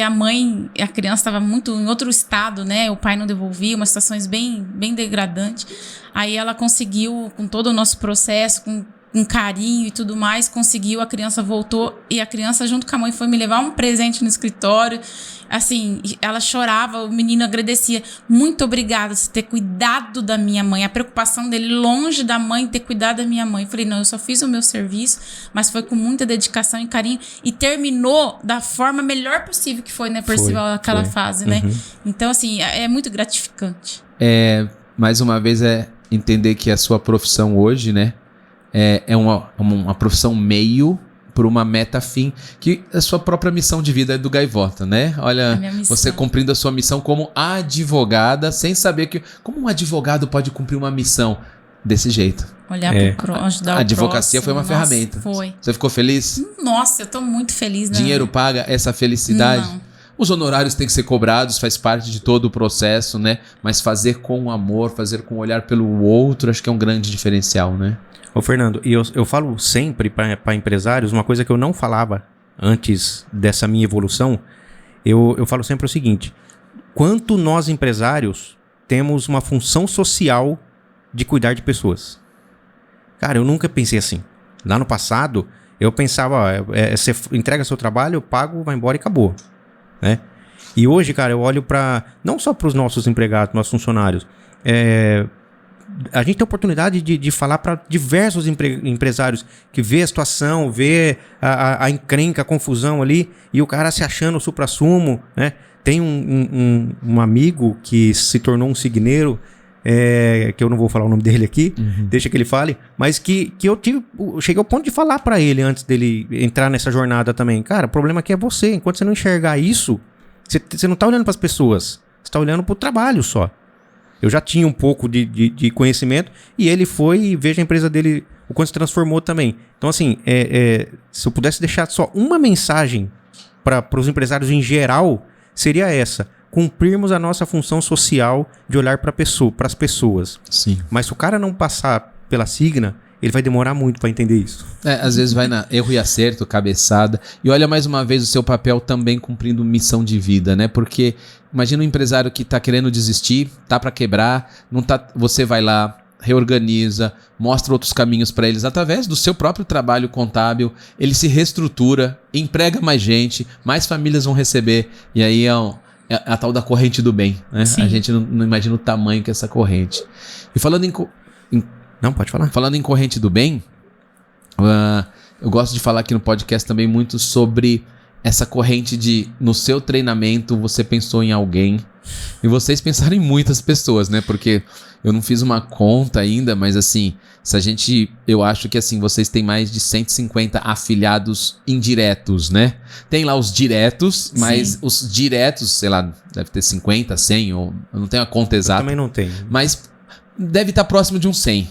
a criança estava muito em outro estado, né? O pai não devolvia, umas situações bem, bem degradantes. Aí ela conseguiu, com todo o nosso processo, com com carinho e tudo mais, conseguiu, a criança voltou e a criança junto com a mãe foi me levar um presente no escritório. Assim, ela chorava, o menino agradecia. Muito obrigada por ter cuidado da minha mãe. A preocupação dele, longe da mãe, ter cuidado da minha mãe. Eu falei, não, eu só fiz o meu serviço, mas foi com muita dedicação e carinho. E terminou da forma melhor possível que foi, né, Percival, aquela fase, né? Então, assim, é muito gratificante. Mais uma vez, entender que a sua profissão hoje, né, é uma profissão meio por uma meta fim, que a sua própria missão de vida é do Gaivota, né? Olha, você cumprindo a sua missão como advogada, sem saber como um advogado pode cumprir uma missão desse jeito. Olhar pro ajudar o A advocacia foi uma ferramenta. Foi. Você ficou feliz? Nossa, eu tô muito feliz. Né? Dinheiro paga essa felicidade? Não. Os honorários têm que ser cobrados, faz parte de todo o processo, né? Mas fazer com amor, fazer com olhar pelo outro, acho que é um grande diferencial, né? Ô Fernando, e eu falo sempre para empresários, uma coisa que eu não falava antes dessa minha evolução, eu falo sempre o seguinte: quanto nós empresários temos uma função social de cuidar de pessoas. Cara, eu nunca pensei assim. Lá no passado, eu pensava, você entrega seu trabalho, eu pago, vai embora e acabou, né? E hoje, cara, eu olho não só para os nossos empregados, nossos funcionários, a gente tem a oportunidade de falar para diversos empresários que vê a situação, vê a encrenca, a confusão ali, e o cara se achando o supra-sumo, né? Tem um amigo que se tornou um signeiro, que eu não vou falar o nome dele aqui, deixa que ele fale, mas que eu cheguei ao ponto de falar para ele antes dele entrar nessa jornada também. Cara, o problema aqui é você. Enquanto você não enxergar isso, você não tá olhando para as pessoas, você tá olhando para o trabalho só. Eu já tinha um pouco de conhecimento e ele foi e veja a empresa dele, o quanto se transformou também. Então, assim, se eu pudesse deixar só uma mensagem para os empresários em geral, seria essa: cumprirmos a nossa função social de olhar para as pessoas. Sim. Mas se o cara não passar pela signa, ele vai demorar muito para entender isso. Às vezes vai na erro e acerto, cabeçada. E olha mais uma vez o seu papel também cumprindo missão de vida, né? Porque imagina um empresário que tá querendo desistir, tá para quebrar, não tá, você vai lá, reorganiza, mostra outros caminhos para eles através do seu próprio trabalho contábil, ele se reestrutura, emprega mais gente, mais famílias vão receber, e aí é a tal da corrente do bem, né? Sim. A gente não imagina o tamanho que é essa corrente. E falando Não, pode falar. Falando em corrente do bem, eu gosto de falar aqui no podcast também muito sobre essa corrente de, no seu treinamento, você pensou em alguém. E vocês pensaram em muitas pessoas, né? Porque eu não fiz uma conta ainda, mas assim, eu acho que assim, vocês têm mais de 150 afiliados indiretos, né? Tem lá os diretos, mas sim, os diretos, sei lá, deve ter 50, 100, ou eu não tenho a conta exata. Eu também não tenho. Mas deve estar próximo de uns 100.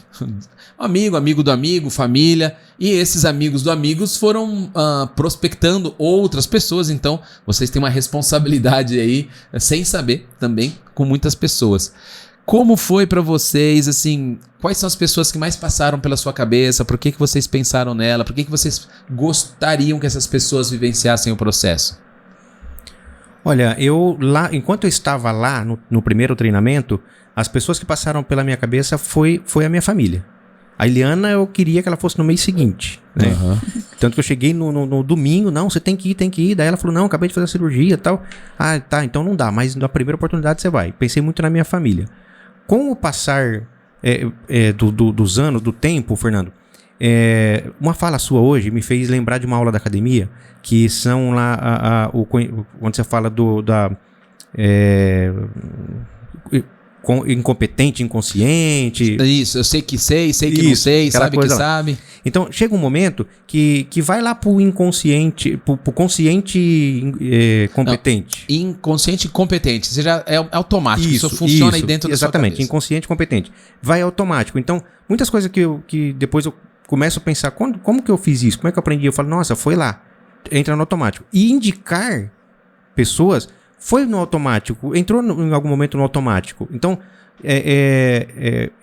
Amigo do amigo, família. E esses amigos do amigos foram prospectando outras pessoas. Então, vocês têm uma responsabilidade aí, sem saber também, com muitas pessoas. Como foi pra vocês, assim, quais são as pessoas que mais passaram pela sua cabeça? Por que vocês pensaram nela? Por que vocês gostariam que essas pessoas vivenciassem o processo? Olha, enquanto eu estava lá no primeiro treinamento, as pessoas que passaram pela minha cabeça foi a minha família. A Eliana, eu queria que ela fosse no mês seguinte, né? Uhum. Tanto que eu cheguei no domingo, não, você tem que ir. Daí ela falou, não, acabei de fazer a cirurgia e tal. Ah, tá, então não dá, mas na primeira oportunidade você vai. Pensei muito na minha família. Com o passar dos anos, do tempo, Fernando, uma fala sua hoje me fez lembrar de uma aula da academia, que são lá, quando você fala incompetente, inconsciente. Isso, eu sei que não sei, sabe que sabe. Então, chega um momento que vai lá pro inconsciente, pro consciente competente. Não, inconsciente competente, você já é automático, isso funciona aí dentro da sua cabeça. Exatamente, inconsciente competente. Vai automático. Então, muitas coisas que depois eu começo a pensar, como que eu fiz isso? Como é que eu aprendi? Eu falo, nossa, foi lá. Entra no automático. E indicar pessoas foi no automático, entrou em algum momento no automático. Então,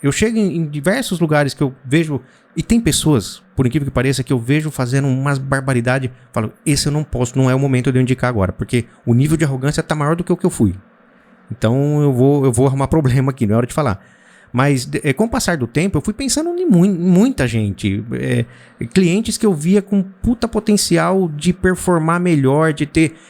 eu chego em diversos lugares que eu vejo, e tem pessoas, por incrível que pareça, que eu vejo fazendo umas barbaridades, falo, esse eu não posso, não é o momento de eu indicar agora, porque o nível de arrogância tá maior do que o que eu fui. Então, eu vou arrumar problema aqui, não é hora de falar. Mas com o passar do tempo, eu fui pensando em muita gente. Clientes que eu via com puta potencial de performar melhor,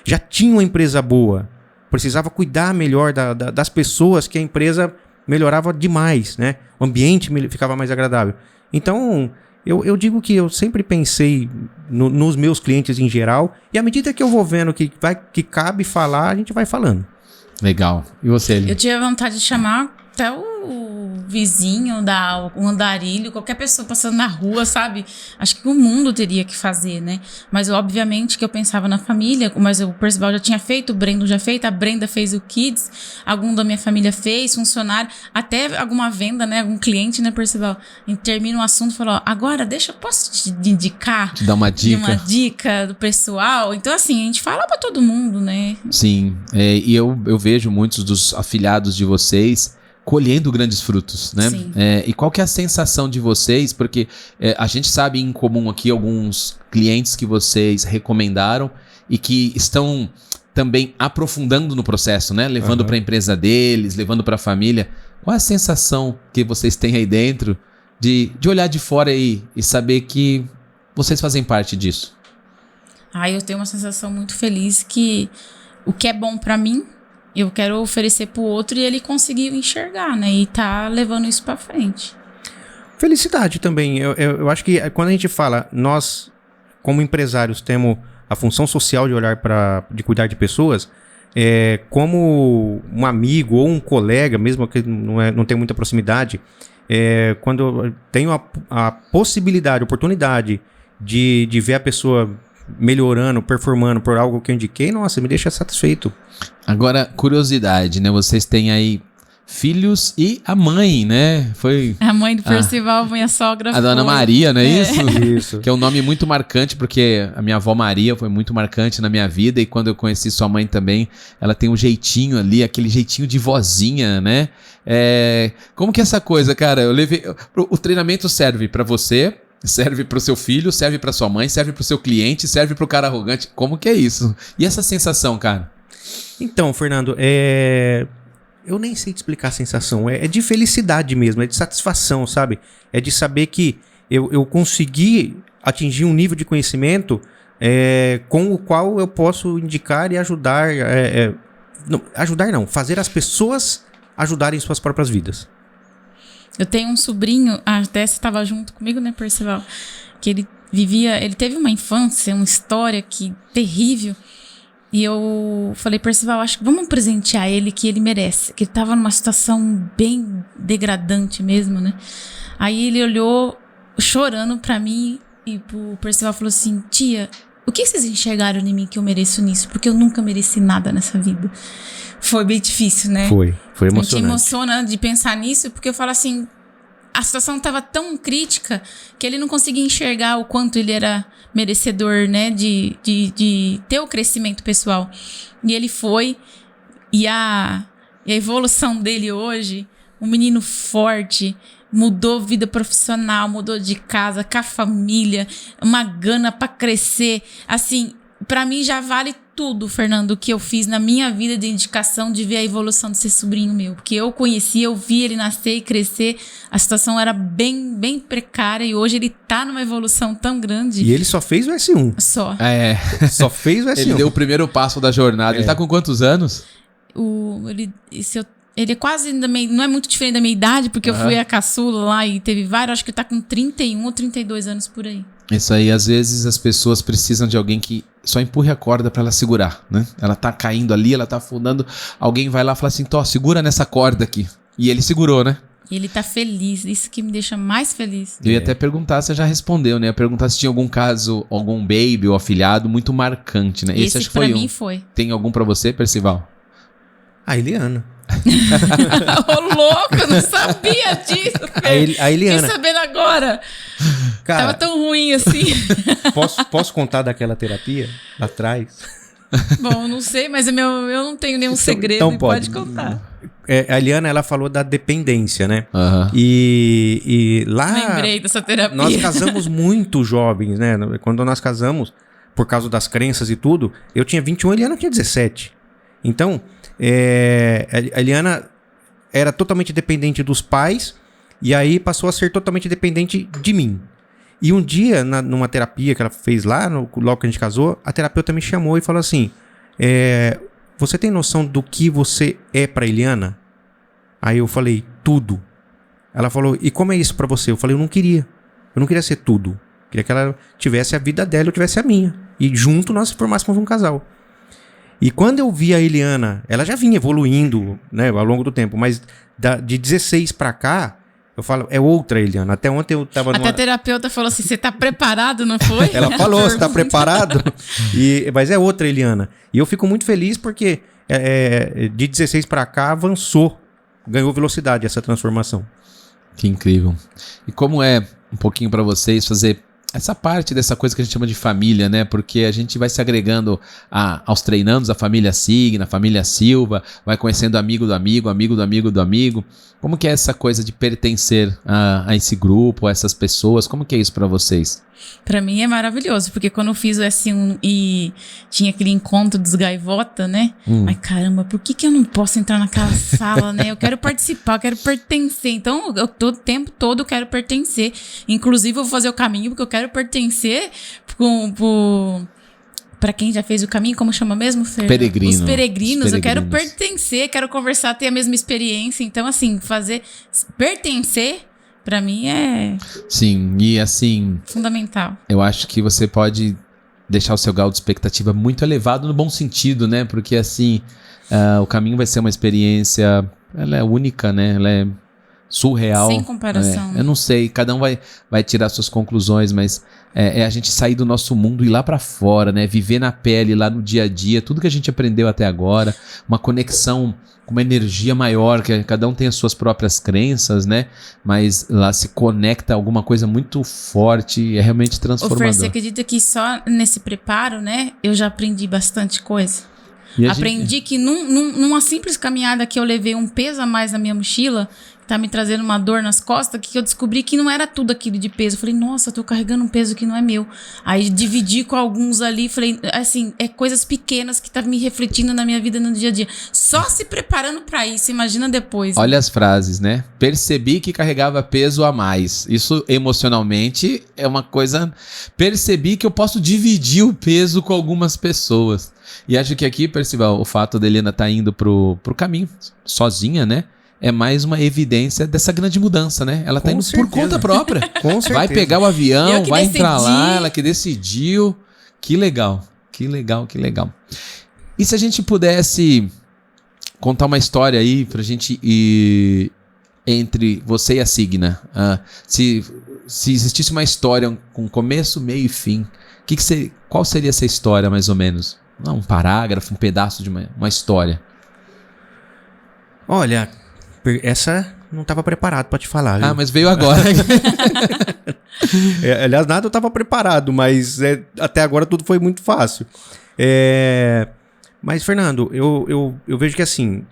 já tinha uma empresa boa. Precisava cuidar melhor das pessoas, que a empresa melhorava demais, né? O ambiente ficava mais agradável. Então, eu digo que eu sempre pensei nos meus clientes em geral, e à medida que eu vou vendo que cabe falar, a gente vai falando. Legal. E você, Eli? Eu tive vontade de chamar até o vizinho, o andarilho, qualquer pessoa passando na rua, sabe? Acho que o mundo teria que fazer, né? Mas obviamente que eu pensava na família, mas o Percival já tinha feito, o Brendo já fez, a Brenda fez o Kids, algum da minha família fez, funcionário, até alguma venda, né? Algum cliente, né, Percival? E termina um assunto e fala, ó, agora posso te indicar? Te dar uma dica. Uma dica do pessoal. Então, assim, a gente fala pra todo mundo, né? Sim, e eu vejo muitos dos afiliados de vocês colhendo grandes frutos, né? Sim. E qual que é a sensação de vocês? Porque a gente sabe em comum aqui alguns clientes que vocês recomendaram e que estão também aprofundando no processo, né? Levando para a empresa deles, levando para a família. Qual é a sensação que vocês têm aí dentro de olhar de fora e saber que vocês fazem parte disso? Eu tenho uma sensação muito feliz que o que é bom para mim, eu quero oferecer pro outro e ele conseguiu enxergar, né? E tá levando isso pra frente. Felicidade também. Eu acho que quando a gente fala, nós, como empresários, temos a função social de olhar de cuidar de pessoas, como um amigo ou um colega, mesmo que não tem muita proximidade, quando eu tenho a possibilidade, a oportunidade de ver a pessoa melhorando, performando por algo que eu indiquei, nossa, me deixa satisfeito. Agora, curiosidade, né? Vocês têm aí filhos e a mãe, né? Foi a mãe do Percival, minha sogra. A Dona Maria, não é isso? Isso. Que é um nome muito marcante, porque a minha avó Maria foi muito marcante na minha vida, e quando eu conheci sua mãe também, ela tem um jeitinho ali, aquele jeitinho de vozinha, né? Como que é essa coisa, cara? Eu levei... O treinamento serve pra você, serve pro seu filho, serve pra sua mãe, serve pro seu cliente, serve pro cara arrogante. Como que é isso? E essa sensação, cara? Então, Fernando, eu nem sei te explicar a sensação. É de felicidade mesmo, é de satisfação, sabe? É de saber que eu consegui atingir um nível de conhecimento com o qual eu posso indicar e ajudar... fazer as pessoas ajudarem suas próprias vidas. Eu tenho um sobrinho, até você estava junto comigo, né, Percival? Que ele teve uma infância, uma história terrível. E eu falei, Percival, acho que vamos presentear ele, que ele merece. Que ele tava numa situação bem degradante mesmo, né? Aí ele olhou chorando pra mim e o Percival falou assim, tia, o que vocês enxergaram em mim que eu mereço nisso? Porque eu nunca mereci nada nessa vida. Foi bem difícil, né? Foi emocionante. A gente emociona de pensar nisso, porque eu falo assim, a situação estava tão crítica que ele não conseguia enxergar o quanto ele era merecedor, né, de ter o crescimento pessoal. E ele foi, e a evolução dele hoje, um menino forte, mudou vida profissional, mudou de casa, com a família, uma gana para crescer. Assim, para mim já vale tudo, Fernando, que eu fiz na minha vida de indicação de ver a evolução desse sobrinho meu. Porque eu conheci, eu vi ele nascer e crescer. A situação era bem, bem precária e hoje ele tá numa evolução tão grande. E ele só fez o S1. Só. Só fez o S1. Ele deu o primeiro passo da jornada. Ele tá com quantos anos? Ele é quase não é muito diferente da minha idade, porque eu fui a caçula lá e teve vários, acho que ele tá com 31 ou 32 anos por aí. Isso aí, às vezes as pessoas precisam de alguém que só empurre a corda pra ela segurar, né? Ela tá caindo ali, ela tá afundando, alguém vai lá e fala assim, segura nessa corda aqui. E ele segurou, né? E ele tá feliz, isso que me deixa mais feliz. Eu ia até perguntar, você já respondeu, né? Eu ia perguntar se tinha algum caso, algum baby ou afilhado muito marcante, né? Esse acho que pra foi mim foi. Tem algum pra você, Percival? A Eliana. Ô, louco, eu não sabia disso. A Eliana. Fiquei sabendo agora. Cara, tava tão ruim assim. Posso contar daquela terapia lá atrás? Bom, não sei, mas eu não tenho nenhum segredo. Então pode contar. A Eliana, ela falou da dependência, né? Uhum. E lá... Lembrei dessa terapia. Nós casamos muito jovens, né? Quando nós casamos, por causa das crenças e tudo, eu tinha 21, a Eliana tinha 17. Então, a Eliana, era totalmente dependente dos pais e aí passou a ser totalmente dependente de mim. E um dia, numa terapia que ela fez lá, logo que a gente casou, a terapeuta me chamou e falou assim, você tem noção do que você é pra Eliana? Aí eu falei, tudo. Ela falou, e como é isso pra você? Eu falei, eu não queria ser tudo. Eu queria que ela tivesse a vida dela e eu tivesse a minha. E junto nós formássemos um casal. E quando eu vi a Eliana, ela já vinha evoluindo, né, ao longo do tempo, mas de 16 pra cá, eu falo, é outra Eliana. Até ontem eu tava Até a terapeuta falou assim, você tá preparado, não foi? Ela falou, você tá preparado? Mas é outra Eliana. E eu fico muito feliz porque de 16 pra cá avançou, ganhou velocidade essa transformação. Que incrível. E como é um pouquinho pra vocês fazer essa parte dessa coisa que a gente chama de família, né? Porque a gente vai se agregando aos treinandos, a família Signa, a família Silva, vai conhecendo amigo do amigo, amigo do amigo do amigo. Como que é essa coisa de pertencer a esse grupo, a essas pessoas? Como que é isso pra vocês? Pra mim é maravilhoso, porque quando eu fiz o S1 e tinha aquele encontro dos gaivota, né? Ai, caramba, por que eu não posso entrar naquela sala, né? Eu quero participar, eu quero pertencer. Então, eu todo tempo todo eu quero pertencer. Inclusive, eu vou fazer o caminho, porque eu quero pertencer pra quem já fez o caminho, como chama mesmo, Fer? Peregrino. Os peregrinos. Eu quero pertencer, quero conversar, ter a mesma experiência. Então, assim, pertencer, pra mim é... Sim, e assim... fundamental. Eu acho que você pode deixar o seu grau de expectativa muito elevado no bom sentido, né? Porque assim, o caminho vai ser uma experiência... Ela é única, né? Ela é surreal. Sem comparação. Eu não sei, cada um vai tirar suas conclusões, mas é a gente sair do nosso mundo e ir lá pra fora, né? Viver na pele, lá no dia a dia, tudo que a gente aprendeu até agora, uma conexão com uma energia maior, que cada um tem as suas próprias crenças, né? Mas lá se conecta a alguma coisa muito forte e é realmente transformador. Ô Fer, você acredita que só nesse preparo, né, eu já aprendi bastante coisa? Aprendi que numa simples caminhada que eu levei um peso a mais na minha mochila, que tá me trazendo uma dor nas costas, que eu descobri que não era tudo aquilo de peso. Eu falei, nossa, eu tô carregando um peso que não é meu. Aí dividi com alguns ali, falei, assim, coisas pequenas que tá me refletindo na minha vida no dia a dia. Só se preparando pra isso, imagina depois. Olha as frases, né? Percebi que carregava peso a mais. Isso emocionalmente é uma coisa... Percebi que eu posso dividir o peso com algumas pessoas. E acho que aqui, Percival, o fato da Eliana estar indo pro caminho sozinha, né? É mais uma evidência dessa grande mudança, né? Ela tá indo por conta própria. Com certeza. Vai pegar o avião, vai entrar decidi. lá, ela que decidiu. Que legal, que legal, que legal. E se a gente pudesse contar uma história aí pra gente ir entre você e a Signa? Se existisse uma história com começo, meio e fim, qual seria essa história, mais ou menos? Um parágrafo, um pedaço de uma história. Olha, essa não estava preparado para te falar. Viu? Mas veio agora. Aliás, nada eu estava preparado, mas até agora tudo foi muito fácil. Mas, Fernando, eu vejo que assim,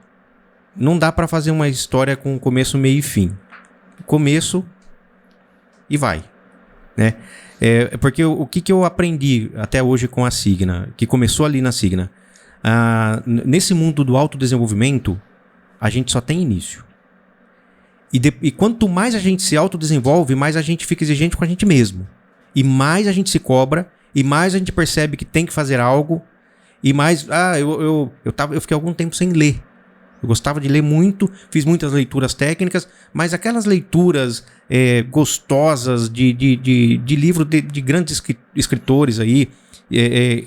não dá para fazer uma história com começo, meio e fim. Começo e vai, né? Porque o que eu aprendi até hoje com a Signa, que começou ali na Signa, nesse mundo do autodesenvolvimento, a gente só tem início. E quanto mais a gente se autodesenvolve, mais a gente fica exigente com a gente mesmo. E mais a gente se cobra, e mais a gente percebe que tem que fazer algo, e mais... eu fiquei algum tempo sem ler. Eu gostava de ler muito, fiz muitas leituras técnicas, mas aquelas leituras gostosas de livro de grandes escritores aí,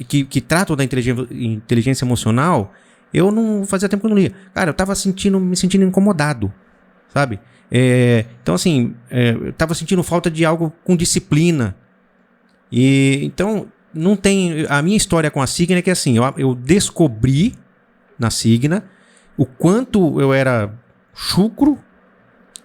que tratam da inteligência emocional, eu não fazia tempo que eu não lia. Cara, eu tava me sentindo incomodado, sabe? Então, assim, eu tava sentindo falta de algo com disciplina. E então, não tem... A minha história com a Signa é que, assim, eu descobri na Signa o quanto eu era chucro,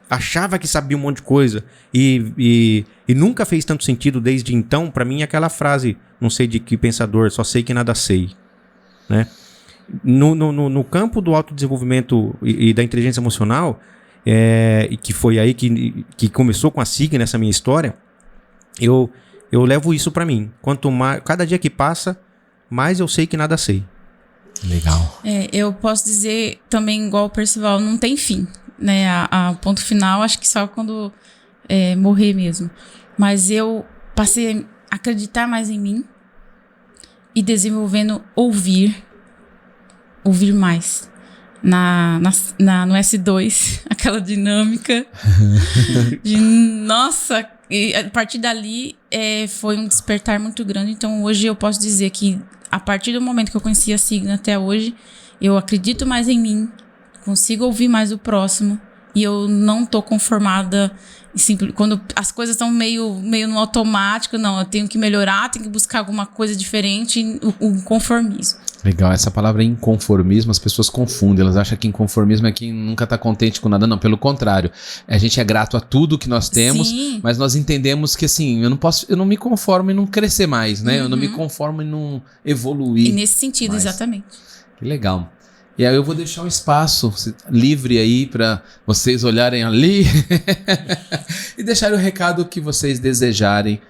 achava que sabia um monte de coisa e nunca fez tanto sentido desde então. Pra mim, aquela frase, não sei de que pensador, só sei que nada sei, né? No campo do autodesenvolvimento e da inteligência emocional, e que foi aí que começou com a Signa, essa minha história, eu levo isso pra mim. Quanto mais, cada dia que passa, mais eu sei que nada sei. Legal. Eu posso dizer também, igual o Percival, não tem fim. né? O ponto final, acho que só quando morrer mesmo. Mas eu passei a acreditar mais em mim e desenvolvendo ouvir mais. No S2, aquela dinâmica de nossa, e a partir dali foi um despertar muito grande. Então hoje eu posso dizer que a partir do momento que eu conheci a Signa até hoje, eu acredito mais em mim, consigo ouvir mais o próximo e eu não tô conformada quando as coisas estão meio no automático. Não, eu tenho que melhorar, tenho que buscar alguma coisa diferente, o conformismo. Legal, essa palavra inconformismo as pessoas confundem, elas acham que inconformismo é quem nunca tá contente com nada. Não, pelo contrário, a gente é grato a tudo que nós temos. Sim. Mas nós entendemos que assim, eu não me conformo em não crescer mais, né? Eu não me conformo em não evoluir. E nesse sentido, mais. Exatamente. Que legal. E aí eu vou deixar um espaço livre aí para vocês olharem ali e deixarem o recado que vocês desejarem.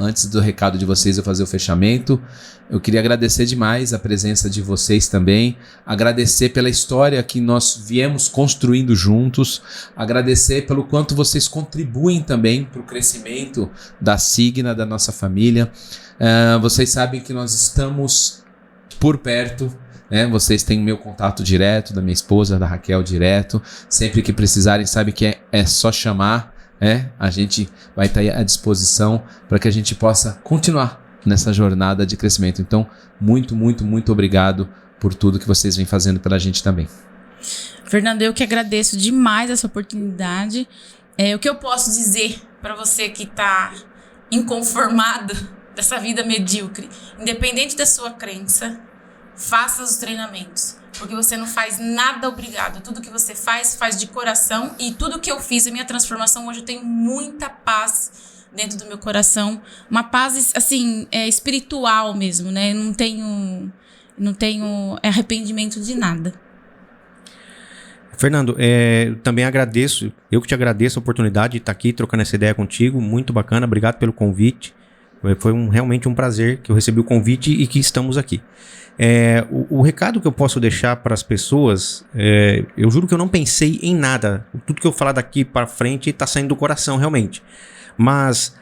Antes do recado de vocês eu fazer o fechamento, eu queria agradecer demais a presença de vocês também, agradecer pela história que nós viemos construindo juntos, agradecer pelo quanto vocês contribuem também para o crescimento da Signa, da nossa família. Vocês sabem que nós estamos por perto. Vocês têm o meu contato direto, da minha esposa, da Raquel direto. Sempre que precisarem, sabe que é só chamar. A gente vai estar à disposição para que a gente possa continuar nessa jornada de crescimento. Então, muito, muito, muito obrigado por tudo que vocês vêm fazendo pela gente também. Fernando, eu que agradeço demais essa oportunidade. O que eu posso dizer para você que está inconformado dessa vida medíocre, independente da sua crença, faça os treinamentos, porque você não faz nada obrigado. Tudo que você faz de coração. E tudo que eu fiz, a minha transformação, hoje eu tenho muita paz dentro do meu coração. Uma paz, assim, espiritual mesmo, né? Não tenho arrependimento de nada. Fernando, também agradeço, eu que te agradeço a oportunidade de estar aqui trocando essa ideia contigo. Muito bacana, obrigado pelo convite. Foi realmente um prazer que eu recebi o convite e que estamos aqui. O recado que eu posso deixar para as pessoas, eu juro que eu não pensei em nada. Tudo que eu falar daqui para frente está saindo do coração realmente. Mas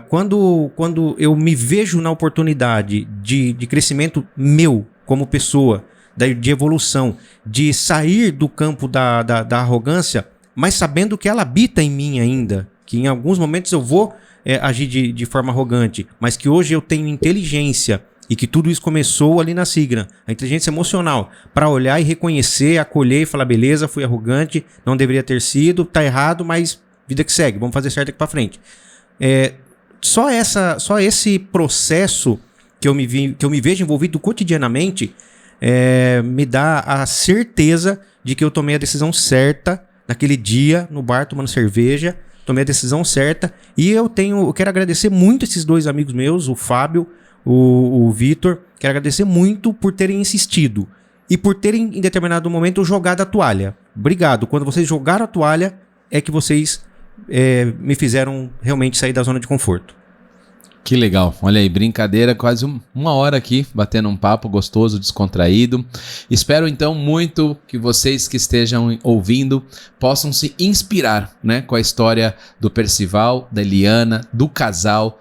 quando eu me vejo na oportunidade de crescimento meu como pessoa, de evolução, de sair do campo da arrogância, mas sabendo que ela habita em mim ainda, que em alguns momentos eu vou agir de forma arrogante, mas que hoje eu tenho inteligência. E que tudo isso começou ali na Signa, a inteligência emocional, para olhar e reconhecer, acolher e falar, beleza, fui arrogante, não deveria ter sido, tá errado, mas vida que segue, vamos fazer certo aqui para frente. Só esse processo que eu me vejo envolvido cotidianamente me dá a certeza de que eu tomei a decisão certa naquele dia, no bar, tomando cerveja, tomei a decisão certa, e eu quero agradecer muito esses dois amigos meus, o Fábio, o Vitor, quero agradecer muito por terem insistido e por terem em determinado momento jogado a toalha. Obrigado, quando vocês jogaram a toalha é que vocês me fizeram realmente sair da zona de conforto. Que legal, olha aí, brincadeira, quase uma hora aqui, batendo um papo gostoso, descontraído. Espero então muito que vocês que estejam ouvindo possam se inspirar, né, com a história do Percival, da Eliana, do casal,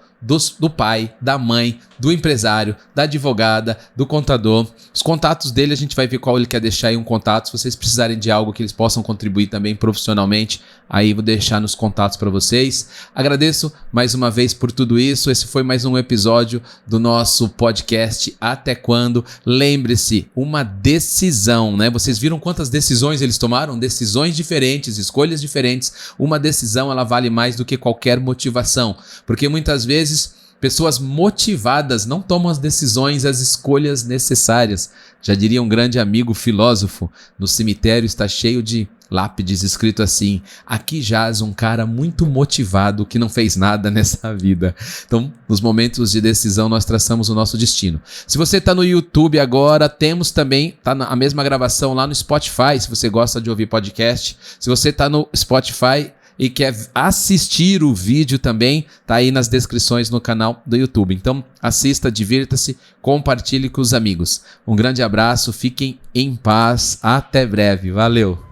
do pai, da mãe, do empresário, da advogada, do contador. Os contatos dele, a gente vai ver qual ele quer deixar aí um contato. Se vocês precisarem de algo que eles possam contribuir também profissionalmente, aí vou deixar nos contatos para vocês. Agradeço mais uma vez por tudo isso. Esse foi mais um episódio do nosso podcast Até Quando. Lembre-se, uma decisão, né? Vocês viram quantas decisões eles tomaram? Decisões diferentes, escolhas diferentes. Uma decisão, ela vale mais do que qualquer motivação, porque muitas vezes pessoas motivadas não tomam as decisões, as escolhas necessárias. Já diria um grande amigo filósofo, no cemitério está cheio de lápides escrito assim: aqui jaz um cara muito motivado que não fez nada nessa vida. Então, nos momentos de decisão, nós traçamos o nosso destino. Se você está no YouTube agora, temos também, tá a mesma gravação lá no Spotify, se você gosta de ouvir podcast. Se você está no Spotify, e quer assistir o vídeo também, tá aí nas descrições no canal do YouTube. Então assista, divirta-se, compartilhe com os amigos. Um grande abraço, fiquem em paz, até breve, valeu!